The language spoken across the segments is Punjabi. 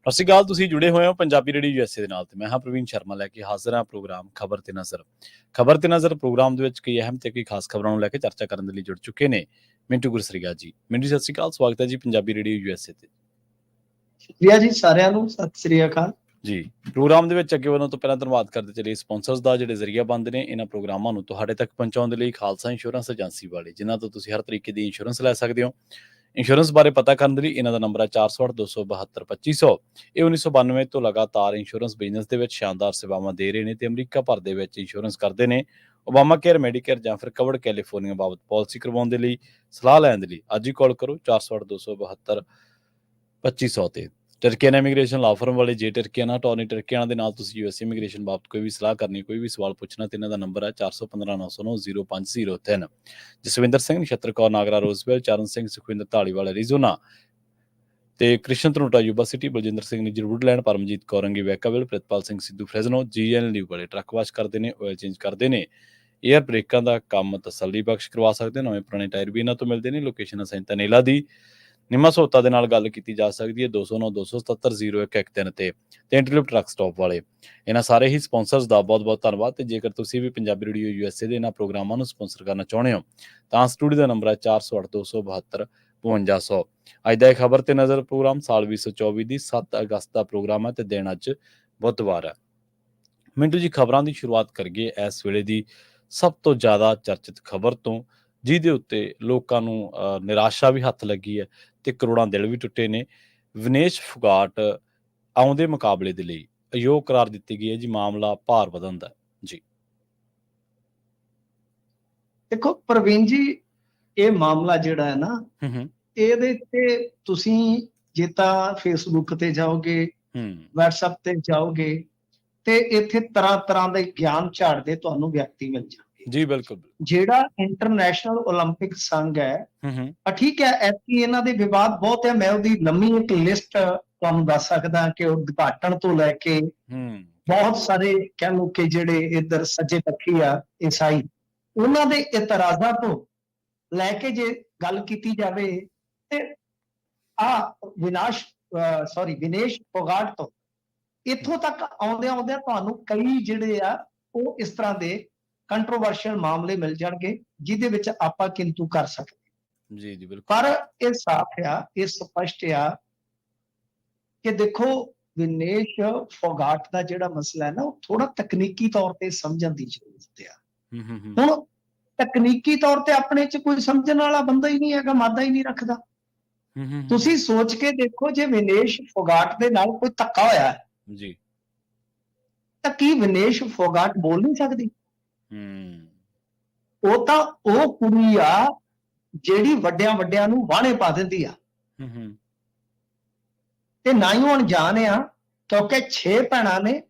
ਸਤਿ ਸ਼੍ਰੀ ਅਕਾਲ। ਤੁਸੀਂ ਜੁੜੇ ਹੋਏ ਹੋ ਪੰਜਾਬੀ ਰੇਡੀਓ ਯੂਐਸਏ ਦੇ ਨਾਲ ਤੇ ਮੈਂ ਹਾਂ ਪ੍ਰਵੀਨ ਸ਼ਰਮਾ ਲੈ ਕੇ ਹਾਜ਼ਰ ਹਾਂ ਪ੍ਰੋਗਰਾਮ ਖਬਰ ਤੇ ਨਜ਼ਰ ਪ੍ਰੋਗਰਾਮ ਦੇ ਵਿੱਚ ਕਈ ਅਹਿਮ ਤੇ ਕਈ ਖਾਸ ਖਬਰਾਂ ਨੂੰ ਲੈ ਕੇ ਚਰਚਾ ਕਰਨ ਦੇ ਲਈ ਜੁੜ ਚੁੱਕੇ ਨੇ ਮਿੰਟੂ ਗੁਰਸਰੀਆ ਜੀ। ਮਿੰਟੂ ਸਤਿ ਸ਼੍ਰੀ ਅਕਾਲ, ਸਵਾਗਤ ਹੈ ਜੀ ਪੰਜਾਬੀ ਰੇਡੀਓ ਯੂਐਸਏ ਤੇ। ਸ਼ੁਕਰੀਆ ਜੀ ਸਾਰਿਆਂ ਨੂੰ, ਸਤਿ ਸ੍ਰੀ ਅਕਾਲ ਜੀ। ਪ੍ਰੋਗਰਾਮ ਦੇ ਵਿੱਚ ਅੱਗੇ ਵਧਣ ਤੋਂ ਪਹਿਲਾਂ ਧੰਨਵਾਦ ਕਰਦੇ ਚਲੇ ਸਪਾਂਸਰਸ ਦਾ ਜਿਹੜੇ ਜ਼ਰੀਆ ਬੰਦ ਨੇ ਇਹਨਾਂ ਪ੍ਰੋਗਰਾਮਾਂ ਨੂੰ ਤੁਹਾਡੇ ਤੱਕ ਪਹੁੰਚਾਉਣ ਦੇ ਲਈ। ਖਾਲਸਾ ਇੰਸ਼ੋਰੈਂਸ ਏਜੰਸੀ ਵਾਲੇ, ਜਿਨ੍ਹਾਂ ਤੋਂ ਤੁਸੀਂ ਹਰ ਤਰੀਕੇ ਦੀ ਇੰਸ਼ੋਰੈਂਸ ਲੈ ਸਕਦੇ ਹੋ। ਇੰਸ਼ੋਰੈਂਸ ਬਾਰੇ ਪਤਾ ਕਰਨ ਦੇ ਲਈ ਇਹਨਾਂ ਦਾ ਨੰਬਰ ਹੈ 408-272-2500। ਇਹ 1992 ਤੋਂ ਲਗਾਤਾਰ ਇੰਸ਼ੋਰੈਂਸ ਬਿਜ਼ਨਸ ਦੇ ਵਿੱਚ ਸ਼ਾਨਦਾਰ ਸੇਵਾਵਾਂ ਦੇ ਰਹੇ ਨੇ ਤੇ ਅਮਰੀਕਾ ਭਰ ਦੇ ਵਿੱਚ ਇੰਸ਼ੋਰੈਂਸ ਕਰਦੇ ਨੇ। ਓਬਾਮਾ ਕੇਅਰ, ਮੈਡੀਕੇਅਰ ਜਾਂ ਫਿਰ ਕਵਰਡ ਕੈਲੀਫੋਰਨੀਆ ਬਾਬਤ ਪਾਲਿਸੀ ਕਰਵਾਉਣ ਦੇ ਲਈ, ਸਲਾਹ ਲੈਣ ਦੇ ਲਈ ਅੱਜ ਹੀ ਕਾਲ ਕਰੋ 408-272-2500 ਤੇ। ਟਰਕੀਆਨਾ ਇਮੀਗ੍ਰੇਸ਼ਨ ਲਾਅ ਫਰਮ ਵਾਲੇ, ਜੇ ਟਰਕੀਆਨਾ ਅਟਾਰਨੀ ਟਰਕੀਆਨਾ ਦੇ ਨਾਲ ਤੁਸੀਂ ਯੂਐਸ ਇਮੀਗ੍ਰੇਸ਼ਨ ਬਾਬਤ ਕੋਈ ਵੀ ਸਲਾਹ ਕਰਨੀ, ਕੋਈ ਵੀ ਸਵਾਲ ਪੁੱਛਣਾ ਤੇ ਇਹਨਾਂ ਦਾ ਨੰਬਰ ਹੈ 415-909-0503। ਜਸਵਿੰਦਰ ਸਿੰਘ, ਨਛੱਤਰ ਕੌਰ ਨਾਗਰਾ ਰੋਜ਼ਵੈਲ, ਚਰਨ ਸਿੰਘ ਸੁਖਵਿੰਦਰ ਢਾਲੀਵਾਲ ਐਰੀਜ਼ੋਨਾ ਤੇ Krishan Dhanota Yuba City, Baljinder Singh Nijjar Woodland, Paramjit ਕੌਰੰਗੀ Vacaville, Pritpal Singh Sidhu Fresno, GN live ਵਾਲੇ ਟਰੱਕ ਵਾਸ਼ ਕਰਦੇ ਨੇ, ਆਇਲ ਚੇਂਜ ਕਰਦੇ ਨੇ, ਏਅਰ ਬ੍ਰੇਕਾਂ ਦਾ ਕੰਮ ਤਸੱਲੀ ਬਖਸ਼ ਕਰਵਾ ਸਕਦੇ, ਨਵੇਂ ਪੁਰਾਣੇ ਟਾਇਰ ਵੀ ਇਹਨਾਂ ਤੋਂ ਮਿਲਦੇ ਨੇ। ਲੋਕੇਸ਼ਨ ਸੈਂਟਾ ਨੇਲਾ ਦੀ ਨਿੰਮਾ ਸਹੂਲਤਾਂ ਦੇ ਨਾਲ ਗੱਲ ਕੀਤੀ ਜਾ ਸਕਦੀ ਹੈ 209-277-0113 ਤੇ ਇੰਟਰਲਿਪ ਟਰੱਕ ਸਟਾਪ ਵਾਲੇ। ਇਹਨਾਂ ਸਾਰੇ ਹੀ ਸਪਾਂਸਰਸ ਦਾ ਬਹੁਤ ਬਹੁਤ ਧੰਨਵਾਦ। ਤੇ ਜੇਕਰ ਤੁਸੀਂ ਵੀ ਪੰਜਾਬੀ ਰੇਡੀਓ ਯੂਐਸਏ ਦੇ ਇਹਨਾਂ ਪ੍ਰੋਗਰਾਮਾਂ ਨੂੰ ਸਪਾਂਸਰ ਕਰਨਾ ਚਾਹੁੰਦੇ ਹੋ ਤਾਂ ਸਟੂਡੀਓ ਦਾ ਨੰਬਰ ਹੈ 408-272-5200। ਅੱਜ ਦਾ ਇਹ ਖਬਰ ਤੇ ਨਜ਼ਰ ਪ੍ਰੋਗਰਾਮ ਸਾਲ 2024 ਦੀ 7 ਅਗਸਤ ਦਾ ਪ੍ਰੋਗਰਾਮ ਹੈ ਤੇ ਦਿਨ ਅੱਜ ਬੁੱਧਵਾਰ ਹੈ। ਮਿੰਟੂ ਜੀ, ਖਬਰਾਂ ਦੀ ਸ਼ੁਰੂਆਤ ਕਰੀਏ ਇਸ ਵੇਲੇ ਦੀ ਸਭ ਤੋਂ ਜ਼ਿਆਦਾ ਚਰਚਿਤ ਖਬਰ ਤੋਂ, ਜਿਹਦੇ ਉੱਤੇ ਲੋਕਾਂ ਨੂੰ ਨਿਰਾਸ਼ਾ ਵੀ ਹੱਥ ਲੱਗੀ ਹੈ ਤੇ ਕਰੋੜਾਂ ਦਿਲ ਵੀ ਟੁੱਟੇ ਨੇ। ਵਿਨੇਸ਼ ਫੋਗਾਟ ਆਉਂਦੇ ਮੁਕਾਬਲੇ ਦੇ ਲਈ ਅਯੋਗ ਕਰਾਰ ਦਿੱਤੀ ਗਈ ਹੈ ਜੀ। ਮਾਮਲਾ ਭਾਰ ਵਧਣ ਦਾ ਜੀ। ਦੇਖੋ ਪ੍ਰਵੀਨ ਜੀ, ਇਹ ਮਾਮਲਾ ਜਿਹੜਾ ਹੈ ਨਾ, ਇਹਦੇ ਤੇ ਤੁਸੀਂ ਜੇ ਤਾਂ ਫੇਸਬੁੱਕ ਤੇ ਜਾਓਗੇ, WhatsApp ਤੇ ਜਾਓਗੇ ਤੇ ਇੱਥੇ ਤਰ੍ਹਾਂ ਤਰ੍ਹਾਂ ਦੇ ਗਿਆਨ ਝਾੜਦੇ ਤੁਹਾਨੂੰ ਵਿਅਕਤੀ ਮਿਲ ਜਾਣਗੇ ਜੀ। ਬਿਲਕੁਲ। ਜਿਹੜਾ ਇੰਟਰਨੈਸ਼ਨਲ 올림픽 ਸੰਘ ਹੈ, ਠੀਕ ਹੈ, ਐਤਕੀ ਇਹਨਾਂ ਦੇ ਵਿਵਾਦ ਬਹੁਤ ਹੈ। ਮੈਂ ਉਹਦੀ ਲੰਮੀ ਇੱਕ ਲਿਸਟ ਤੁਹਾਨੂੰ ਦੱਸ ਸਕਦਾ ਕਿ ਉਦਘਾਟਨ ਤੋਂ ਲੈ ਕੇ ਬਹੁਤ ਸਾਰੇ ਕਹਿ ਲਓ ਕਿ ਜਿਹੜੇ ਇੱਧਰ ਸੱਜੇ ਪੱਖੀ ਆ ਈਸਾਈ, ਉਹਨਾਂ ਦੇ ਇਤਰਾਜ਼ਾਂ ਤੋਂ ਲੈ ਕੇ ਜੇ ਗੱਲ ਕੀਤੀ ਜਾਵੇ ਤੇ ਵਿਨੇਸ਼ ਫੋਗਾਟ ਤੋਂ ਇੱਥੋਂ ਤੱਕ ਆਉਂਦਿਆਂ ਤੁਹਾਨੂੰ ਕਈ ਜਿਹੜੇ ਆ ਉਹ ਇਸ ਤਰ੍ਹਾਂ ਦੇ ਕੰਟਰੋਵਰਸ਼ੀਅਲ ਮਾਮਲੇ ਮਿਲ ਜਾਣਗੇ ਜਿਹਦੇ ਵਿੱਚ ਆਪਾਂ ਕਿੰਤੂ ਕਰ ਸਕਦੇ। ਜੀ ਜੀ ਬਿਲਕੁਲ। ਪਰ ਇਹ ਸਾਫ਼ ਆ, ਇਹ ਸਪਸ਼ਟ ਆ ਕਿ ਦੇਖੋ ਵਿਨੇਸ਼ ਫੋਗਾਟ ਦਾ ਜਿਹੜਾ ਮਸਲਾ ਹੈ ਨਾ, ਉਹ ਥੋੜਾ ਤਕਨੀਕੀ ਤੌਰ ਤੇ ਸਮਝਣ ਦੀ ਜ਼ਰੂਰਤ ਆ। ਹੁਣ ਤਕਨੀਕੀ ਤੌਰ ਤੇ ਆਪਣੇ ਚ ਕੋਈ ਸਮਝਣ ਵਾਲਾ ਬੰਦਾ ਹੀ ਨਹੀਂ ਹੈਗਾ, ਮਾਦਾ ਹੀ ਨਹੀਂ ਰੱਖਦਾ। ਤੁਸੀਂ ਸੋਚ ਕੇ ਦੇਖੋ, ਜੇ ਵਿਨੇਸ਼ ਫੋਗਾਟ ਦੇ ਨਾਲ ਕੋਈ ਧੱਕਾ ਹੋਇਆ ਜੀ ਤਾਂ ਕੀ ਵਿਨੇਸ਼ ਫੋਗਾਟ ਬੋਲ ਨਹੀਂ ਸਕਦੀ? ਉਹ ਤਾਂ ਉਹ ਕੁੜੀ ਆ ਜਿਹੜੀ ਵੱਡਿਆਂ ਨੂੰ ਵਾਹਣੇ ਪਾ ਦਿੰਦੀ ਆ ਤੇ ਨਾ ਹੀ ਉਹ ਅਣਜਾਣ ਆ, ਕਿਉਂਕਿ 6 ਭੈਣਾਂ ਨੇ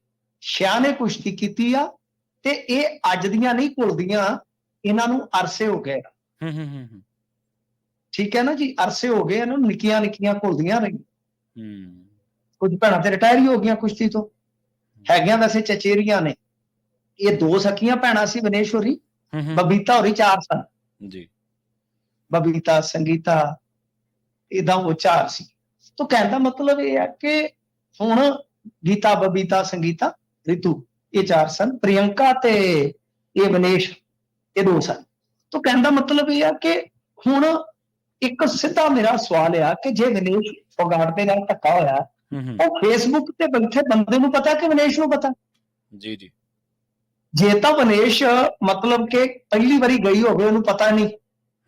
6 ਨੇ ਕੁਸ਼ਤੀ ਕੀਤੀ ਆ ਤੇ ਇਹ ਅੱਜ ਦੀਆਂ ਨਹੀਂ ਘੁਲਦੀਆਂ, ਇਹਨਾਂ ਨੂੰ ਅਰਸੇ ਹੋ ਗਏ। ਠੀਕ ਹੈ ਨਾ ਜੀ, ਅਰਸੇ ਹੋ ਗਏ ਇਹਨਾਂ ਨੂੰ, ਨਿੱਕੀਆਂ ਘੁਲਦੀਆਂ ਰਹੀਆਂ। ਕੁਝ ਭੈਣਾਂ ਤੇ ਰਿਟਾਇਰ ਹੀ ਹੋ ਗਈਆਂ ਕੁਸ਼ਤੀ ਤੋਂ, ਹੈਗੀਆਂ ਵੈਸੇ ਚਚੇਰੀਆਂ ਨੇ। ਇਹ 2 ਸਕੀਆਂ ਭੈਣਾਂ ਸੀ, ਵਿਨੇਸ਼ ਹੋਰੀ, ਬਬੀਤਾ ਹੋਰੀ 4 ਸਨ ਜੀ। ਬਬੀਤਾ, ਸੰਗੀਤਾ, ਏਦਾਂ ਉਹ 4 ਸੀ। ਤਾਂ ਕਹਿਣ ਦਾ ਮਤਲਬ ਇਹ ਹੈ ਕਿ ਹੁਣ ਗੀਤਾ, ਬਬੀਤਾ, ਸੰਗੀਤਾ, ਰਿਤੂ ਇਹ 4 ਸਨ, ਪ੍ਰਿਯੰਕਾ ਤੇ ਇਹ ਵਿਨੇਸ਼ ਇਹ 2 ਸਨ। ਤਾਂ ਕਹਿਣ ਦਾ ਮਤਲਬ ਇਹ ਆ ਕਿ ਹੁਣ ਇੱਕ ਸਿੱਧਾ ਮੇਰਾ ਸਵਾਲ ਆ ਕਿ ਜੇ ਵਿਨੇਸ਼ ਫੋਗਾਟ ਦੇ ਨਾਲ ਧੱਕਾ ਹੋਇਆ, ਉਹ ਫੇਸਬੁੱਕ ਤੇ ਬੈਠੇ ਬੰਦੇ ਨੂੰ ਪਤਾ ਕਿ ਵਿਨੇਸ਼ ਨੂੰ ਪਤਾ? ਜੀ ਜੀ। ਜੇ ਤਾਂ ਵਿਨੇਸ਼ ਮਤਲਬ ਕਿ ਪਹਿਲੀ ਵਾਰੀ ਗਈ ਹੋਵੇ, ਉਹਨੂੰ ਪਤਾ ਨਹੀਂ,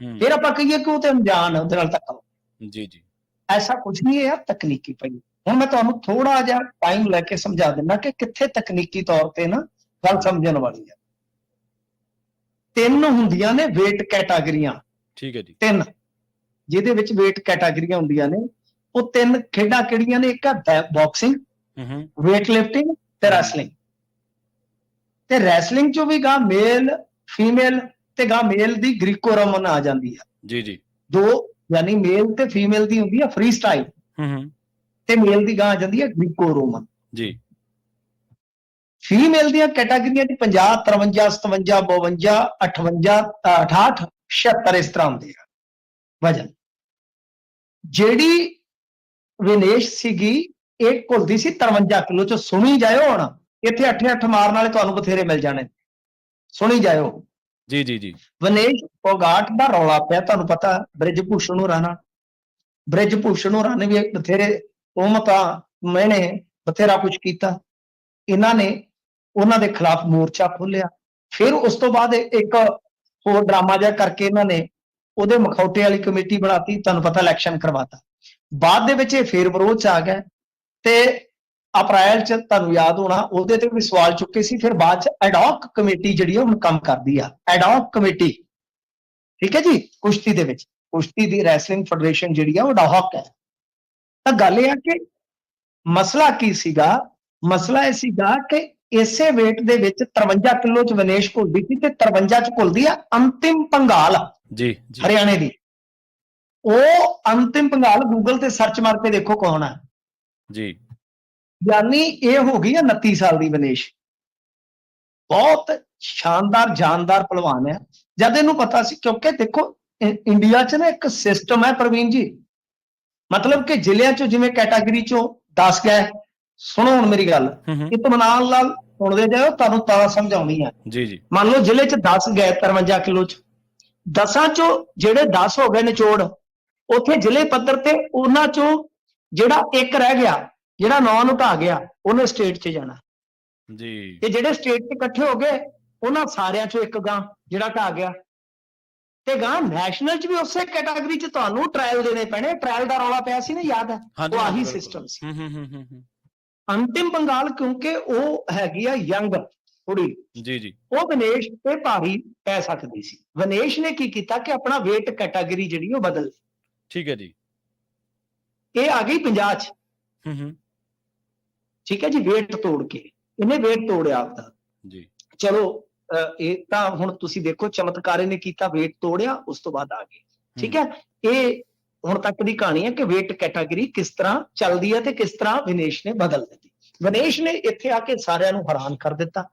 ਫਿਰ ਆਪਾਂ ਕਹੀਏ ਕਿ ਉਹ ਤੇ ਅਣਜਾਣ ਉਹਦੇ ਨਾਲ ਧੱਕਾ। ਜੀ ਜੀ, ਐਸਾ ਕੁਝ ਨਹੀਂ ਹੈ, ਤਕਨੀਕੀ ਪਈ। ਹੁਣ ਮੈਂ ਤੁਹਾਨੂੰ ਥੋੜਾ ਜਿਹਾ ਟਾਈਮ ਲੈ ਕੇ ਸਮਝਾ ਦਿੰਦਾ ਕਿ ਕਿੱਥੇ ਤਕਨੀਕੀ ਤੌਰ ਤੇ ਨਾ ਗੱਲ ਸਮਝਣ ਵਾਲੀ ਹੈ। 3 ਹੁੰਦੀਆਂ ਨੇ ਵੇਟ ਕੈਟਾਗਰੀਆਂ। ਠੀਕ ਹੈ ਜੀ। 3 ਜਿਹਦੇ ਵਿੱਚ ਵੇਟ ਕੈਟਾਗਰੀਆਂ ਹੁੰਦੀਆਂ ਨੇ। ਉਹ 3 ਖੇਡਾਂ ਕਿਹੜੀਆਂ ਨੇ? ਇੱਕ ਹੈ ਬਾਕਸਿੰਗ, ਵੇਟ ਲਿਫਟਿੰਗ ਤੇ ਰੈਸਲਿੰਗ। ਤੇ ਰੈਸਲਿੰਗ ਚੋਂ ਵੀ ਗਾਂ ਮੇਲ, ਫੀਮੇਲ ਤੇ ਗਾਂ ਮੇਲ ਦੀ ਗ੍ਰੀਕੋ ਰੋਮਨ ਆ ਜਾਂਦੀ ਹੈ। ਜੀ ਜੀ। 2 ਯਾਨੀ ਮੇਲ ਤੇ ਫੀਮੇਲ ਦੀ ਹੁੰਦੀ ਹੈ ਫ੍ਰੀ ਸਟਾਈਲ, ਤੇ ਮੇਲ ਦੀ ਗਾਂ ਆ ਜਾਂਦੀ ਹੈ ਗ੍ਰੀਕੋ ਰੋਮਨ। ਜੀ। ਫੀਮੇਲ ਦੀਆਂ ਕੈਟਾਗਰੀਆਂ ਦੀ 50, 53, 57, 52, 58, 68, 76 ਇਸ ਤਰ੍ਹਾਂ ਹੁੰਦੇ ਆ ਵਜਨ। ਜਿਹੜੀ ਵਿਨੇਸ਼ ਸੀਗੀ ਇਹ ਘੁਲਦੀ ਸੀ 53 ਕਿਲੋ ਚ। ਸੁਣੀ ਜਾਇਓ, ਹੁਣ ਇੱਥੇ 8 ਮਾਰਨ ਵਾਲੇ ਤੁਹਾਨੂੰ ਬਥੇਰੇ ਮਿਲ ਜਾਣੇ, ਸੁਣੀ ਜਾਇਓ। ਜੀ ਜੀ ਜੀ। ਵਿਨੇਸ਼ ਫੋਗਾਟ ਦਾ ਰੌਲਾ ਪਿਆ, ਤੁਹਾਨੂੰ ਪਤਾ ਬ੍ਰਿਜ ਭੂਸ਼ਣ ਹੋਰਾਂ ਨਾਲ। ਬ੍ਰਿਜ ਭੂਸ਼ਣ ਹੋਰਾਂ ਨੇ ਵੀ ਬਥੇਰੇ ਤੋਹਮਤਾਂ ਮੈਨੇ ਬਥੇਰਾ ਕੁਝ ਕੀਤਾ। ਇਹਨਾਂ ਨੇ ਉਹਨਾਂ ਦੇ ਖਿਲਾਫ ਮੋਰਚਾ ਖੋਲਿਆ। ਫਿਰ ਉਸ ਤੋਂ ਬਾਅਦ ਇੱਕ ਹੋਰ ਡਰਾਮਾ ਜਿਹਾ ਕਰਕੇ ਇਹਨਾਂ ਨੇ ਉਹਦੇ ਮਖੌਟੇ ਵਾਲੀ ਕਮੇਟੀ ਬਣਾਤੀ, ਤੁਹਾਨੂੰ ਪਤਾ ਇਲੈਕਸ਼ਨ ਕਰਵਾਤਾ। ਬਾਅਦ ਦੇ ਵਿੱਚ ਇਹ ਫੇਰ ਵਿਰੋਧ ਚ ਆ ਗਿਆ ਤੇ ਅਪ੍ਰੈਲ ਚ ਤੁਹਾਨੂੰ ਯਾਦ ਹੋਣਾ ਉਹਦੇ ਤੇ ਵੀ ਸਵਾਲ ਚੁੱਕੇ ਸੀ। ਫਿਰ ਬਾਅਦ ਚ ਐਡਹੌਕ ਕਮੇਟੀ ਜਿਹੜੀ ਹੁਣ ਕੰਮ ਕਰਦੀ ਆ, ਐਡਹੌਕ ਕਮੇਟੀ, ਠੀਕ ਹੈ ਜੀ। ਕੁਸ਼ਤੀ ਦੇ ਵਿੱਚ ਕੁਸ਼ਤੀ ਦੀ ਰੈਸਲਿੰਗ ਫੈਡਰੇਸ਼ਨ ਜਿਹੜੀ ਆ ਉਹ ਐਡਹੌਕ ਹੈ। ਤਾਂ ਗੱਲ ਇਹ ਆ ਕਿ ਮਸਲਾ ਕੀ ਸੀਗਾ? ਮਸਲਾ ਇਹ ਸੀਗਾ ਕਿ ਇਸੇ weight ਦੇ ਵਿੱਚ 53 ਕਿਲੋ ਚ ਵਿਨੇਸ਼ ਘੁਲਦੀ ਸੀ ਤੇ 53 ਚ ਘੁਲਦੀ ਆ ਅੰਤਿਮ ਪੰਘਾਲ ਜੀ ਹਰਿਆਣੇ ਦੀ। ਉਹ ਅੰਤਿਮ ਪੰਘਾਲ ਗੂਗਲ ਤੇ ਸਰਚ ਮਾਰ ਕੇ ਦੇਖੋ ਕੌਣ ਹੈ ਜੀ। ਯਾਨੀ ਇਹ ਹੋ ਗਈ ਆ 29 ਸਾਲ ਦੀ ਵਿਨੇਸ਼। ਬਹੁਤ ਸ਼ਾਨਦਾਰ ਜਾਨਦਾਰ ਪਹਿਲਵਾਨ ਹੈ। ਜਦ ਇਹਨੂੰ ਪਤਾ ਸੀ, ਕਿਉਂਕਿ ਦੇਖੋ ਇੰਡੀਆ 'ਚ ਨਾ ਇੱਕ ਸਿਸਟਮ ਹੈ ਪ੍ਰਵੀਨ ਜੀ, ਮਤਲਬ ਕਿ ਜ਼ਿਲ੍ਹਿਆਂ 'ਚੋਂ ਜਿਵੇਂ ਕੈਟਾਗਰੀ 'ਚੋਂ 10 ਗਏ। ਸੁਣੋ ਹੁਣ ਮੇਰੀ ਗੱਲ, ਇਤਮਾਨਾਨ ਨਾਲ ਸੁਣਦੇ ਜਾਓ, ਤੁਹਾਨੂੰ ਤਾਂ ਸਮਝਾਉਣੀ ਹੈ। ਜੀ ਜੀ। ਮੰਨ ਲਓ ਜ਼ਿਲ੍ਹੇ 'ਚ 10 ਗਏ 53 ਕਿਲੋ 'ਚ, 10 ਚੋਂ ਜਿਹੜੇ 10 ਹੋ ਗਏ ਨਿਚੋੜ, ਉੱਥੇ ਜ਼ਿਲ੍ਹੇ ਪੱਧਰ ਤੇ ਉਹਨਾਂ ਚੋਂ ਜਿਹੜਾ ਇੱਕ ਰਹਿ ਗਿਆ, ਜਿਹੜਾ 9 ਨੂੰ ਢਾ ਗਿਆ, ਉਹਨੇ ਸਟੇਟ 'ਚ ਜਾਣਾ ਜੀ। ਤੇ ਜਿਹੜੇ ਸਟੇਟ 'ਚ ਇਕੱਠੇ ਹੋ ਗਏ ਉਹਨਾਂ ਸਾਰਿਆਂ 'ਚੋਂ ਇੱਕ ਗਾਂ ਜਿਹੜਾ ਢਾ ਗਿਆ ਤੇ ਗਾਂ ਨੈਸ਼ਨਲ 'ਚ ਵੀ ਉਸੇ ਕੈਟਾਗਰੀ 'ਚ ਤੁਹਾਨੂੰ ਟ੍ਰਾਇਲ ਦੇਣੇ ਪੈਣੇ। ਟ੍ਰਾਇਲ ਦਾ ਰੌਲਾ ਪਿਆ ਸੀ ਨਾ, ਯਾਦ ਹੈ? ਉਹ ਆਹੀ ਸਿਸਟਮ ਸੀ। ਅੰਤਿਮ ਪੰਘਾਲ ਕਿਉਂਕਿ ਉਹ ਹੈਗੀ ਆ ਯੰਗ ਕੁੜੀ, ਜੀ ਜੀ, ਉਹ ਵਿਨੇਸ਼ ਤੇ ਭਾਰੀ ਪੈ ਸਕਦੀ ਸੀ। ਵਿਨੇਸ਼ ਨੇ ਕੀ ਕੀਤਾ ਕਿ ਆਪਣਾ weight ਕੈਟਾਗਰੀ ਜਿਹੜੀ ਉਹ ਬਦਲ, ਠੀਕ ਹੈ ਜੀ। ਇਹ ਆ ਗਈ 50 ਚ। ਠੀਕ ਹੈ ਜੀ, weight ਤੋੜ ਕੇ ਇਹਨੇ weight ਤੋੜਿਆ ਆਪਦਾ ਜੀ। ਚਲੋ ਇਹ ਤਾਂ ਹੁਣ ਤੁਸੀਂ ਦੇਖੋ ਚਮਤਕਾਰ ਇਹਨੇ ਕੀਤਾ, weight ਤੋੜਿਆ, ਉਸ ਤੋਂ ਬਾਅਦ ਆ ਗਏ। ਠੀਕ ਹੈ, ਇਹ ਹੁਣ ਤੱਕ ਦੀ ਕਹਾਣੀ ਹੈ ਕਿ weight ਕੈਟਾਗਰੀ ਕਿਸ ਤਰ੍ਹਾਂ ਚੱਲਦੀ ਹੈ ਤੇ ਕਿਸ ਤਰ੍ਹਾਂ ਵਿਨੇਸ਼ ਨੇ ਬਦਲ ਦਿੱਤੀ। ਵਿਨੇਸ਼ ਨੇ ਇੱਥੇ ਆ ਕੇ ਸਾਰਿਆਂ ਨੂੰ ਹੈਰਾਨ ਕਰ ਦਿੱਤਾ।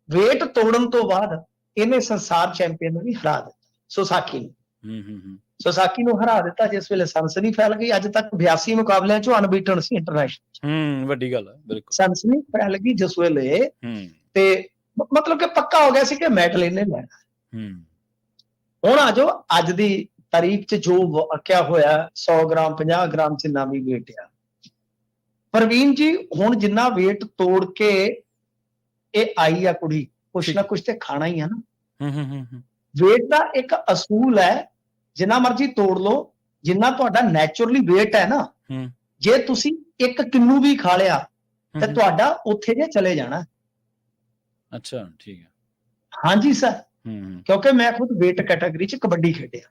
weight ਤੋੜਨ ਤੋਂ ਬਾਅਦ ਇਹਨੇ ਸੰਸਾਰ ਚੈਂਪੀਅਨ ਨੂੰ ਵੀ ਹਰਾ ਦਿੱਤਾ, ਸੋਸਾਕੀ ਨੂੰ। ਸੋਸਾਕੀ ਨੂੰ ਹਰਾ ਦਿੱਤਾ, ਜਿਸ ਵੇਲੇ ਸਨਸਨੀ ਫੈਲ ਗਈ। ਅੱਜ ਤੱਕ 82 ਮੁਕਾਬਲਿਆਂ ਚੋਂ ਅਨਬੀਟਨ ਸੀ ਇੰਟਰਨੈਸ਼ਨਲ। ਵੱਡੀ ਗੱਲ ਹੈ, ਬਿਲਕੁਲ। ਸਨਸਨੀ ਫੈਲ ਗਈ ਜਿਸ ਵੇਲੇ, ਤੇ ਮਤਲਬ ਕਿ ਪੱਕਾ ਹੋ ਗਿਆ ਸੀ ਕਿ ਮੈਡਲ ਇਹਨੇ ਲੈਣਾ। ਹੁਣ ਆ ਜਾਓ ਅੱਜ ਦੀ ਤਾਰੀਖ 'ਚ ਜੋ ਵਾਕਿਆ ਹੋਇਆ, 100 ਗ੍ਰਾਮ 50 ਗ੍ਰਾਮ ਚ ਨਵੀਂ weight ਆ ਪ੍ਰਵੀਨ ਜੀ। ਹੁਣ ਜਿੰਨਾ weight ਤੋੜ ਕੇ ਇਹ ਆਈ ਆ ਕੁੜੀ, ਕੁਛ ਨਾ ਕੁਛ ਤੇ ਖਾਣਾ ਹੀ ਆ ਨਾ। weight ਦਾ ਇੱਕ ਅਸੂਲ ਹੈ, ਜਿੰਨਾ ਮਰਜ਼ੀ ਤੋੜ ਲਓ, ਜਿੰਨਾ ਤੁਹਾਡਾ ਨੈਚੁਰਲੀ weight ਹੈ ਨਾ, ਜੇ ਤੁਸੀਂ 1 ਕਿਲੋ ਵੀ ਖਾ ਲਿਆ ਤੇ ਤੁਹਾਡਾ ਉੱਥੇ ਜੇ ਚਲੇ ਜਾਣਾ। ਅੱਛਾ, ਠੀਕ ਹੈ। ਹਾਂਜੀ ਸਰ, ਕਿਉਂਕਿ ਮੈਂ ਖੁਦ weight ਕੈਟਾਗਰੀ 'ਚ ਕਬੱਡੀ ਖੇਡਿਆ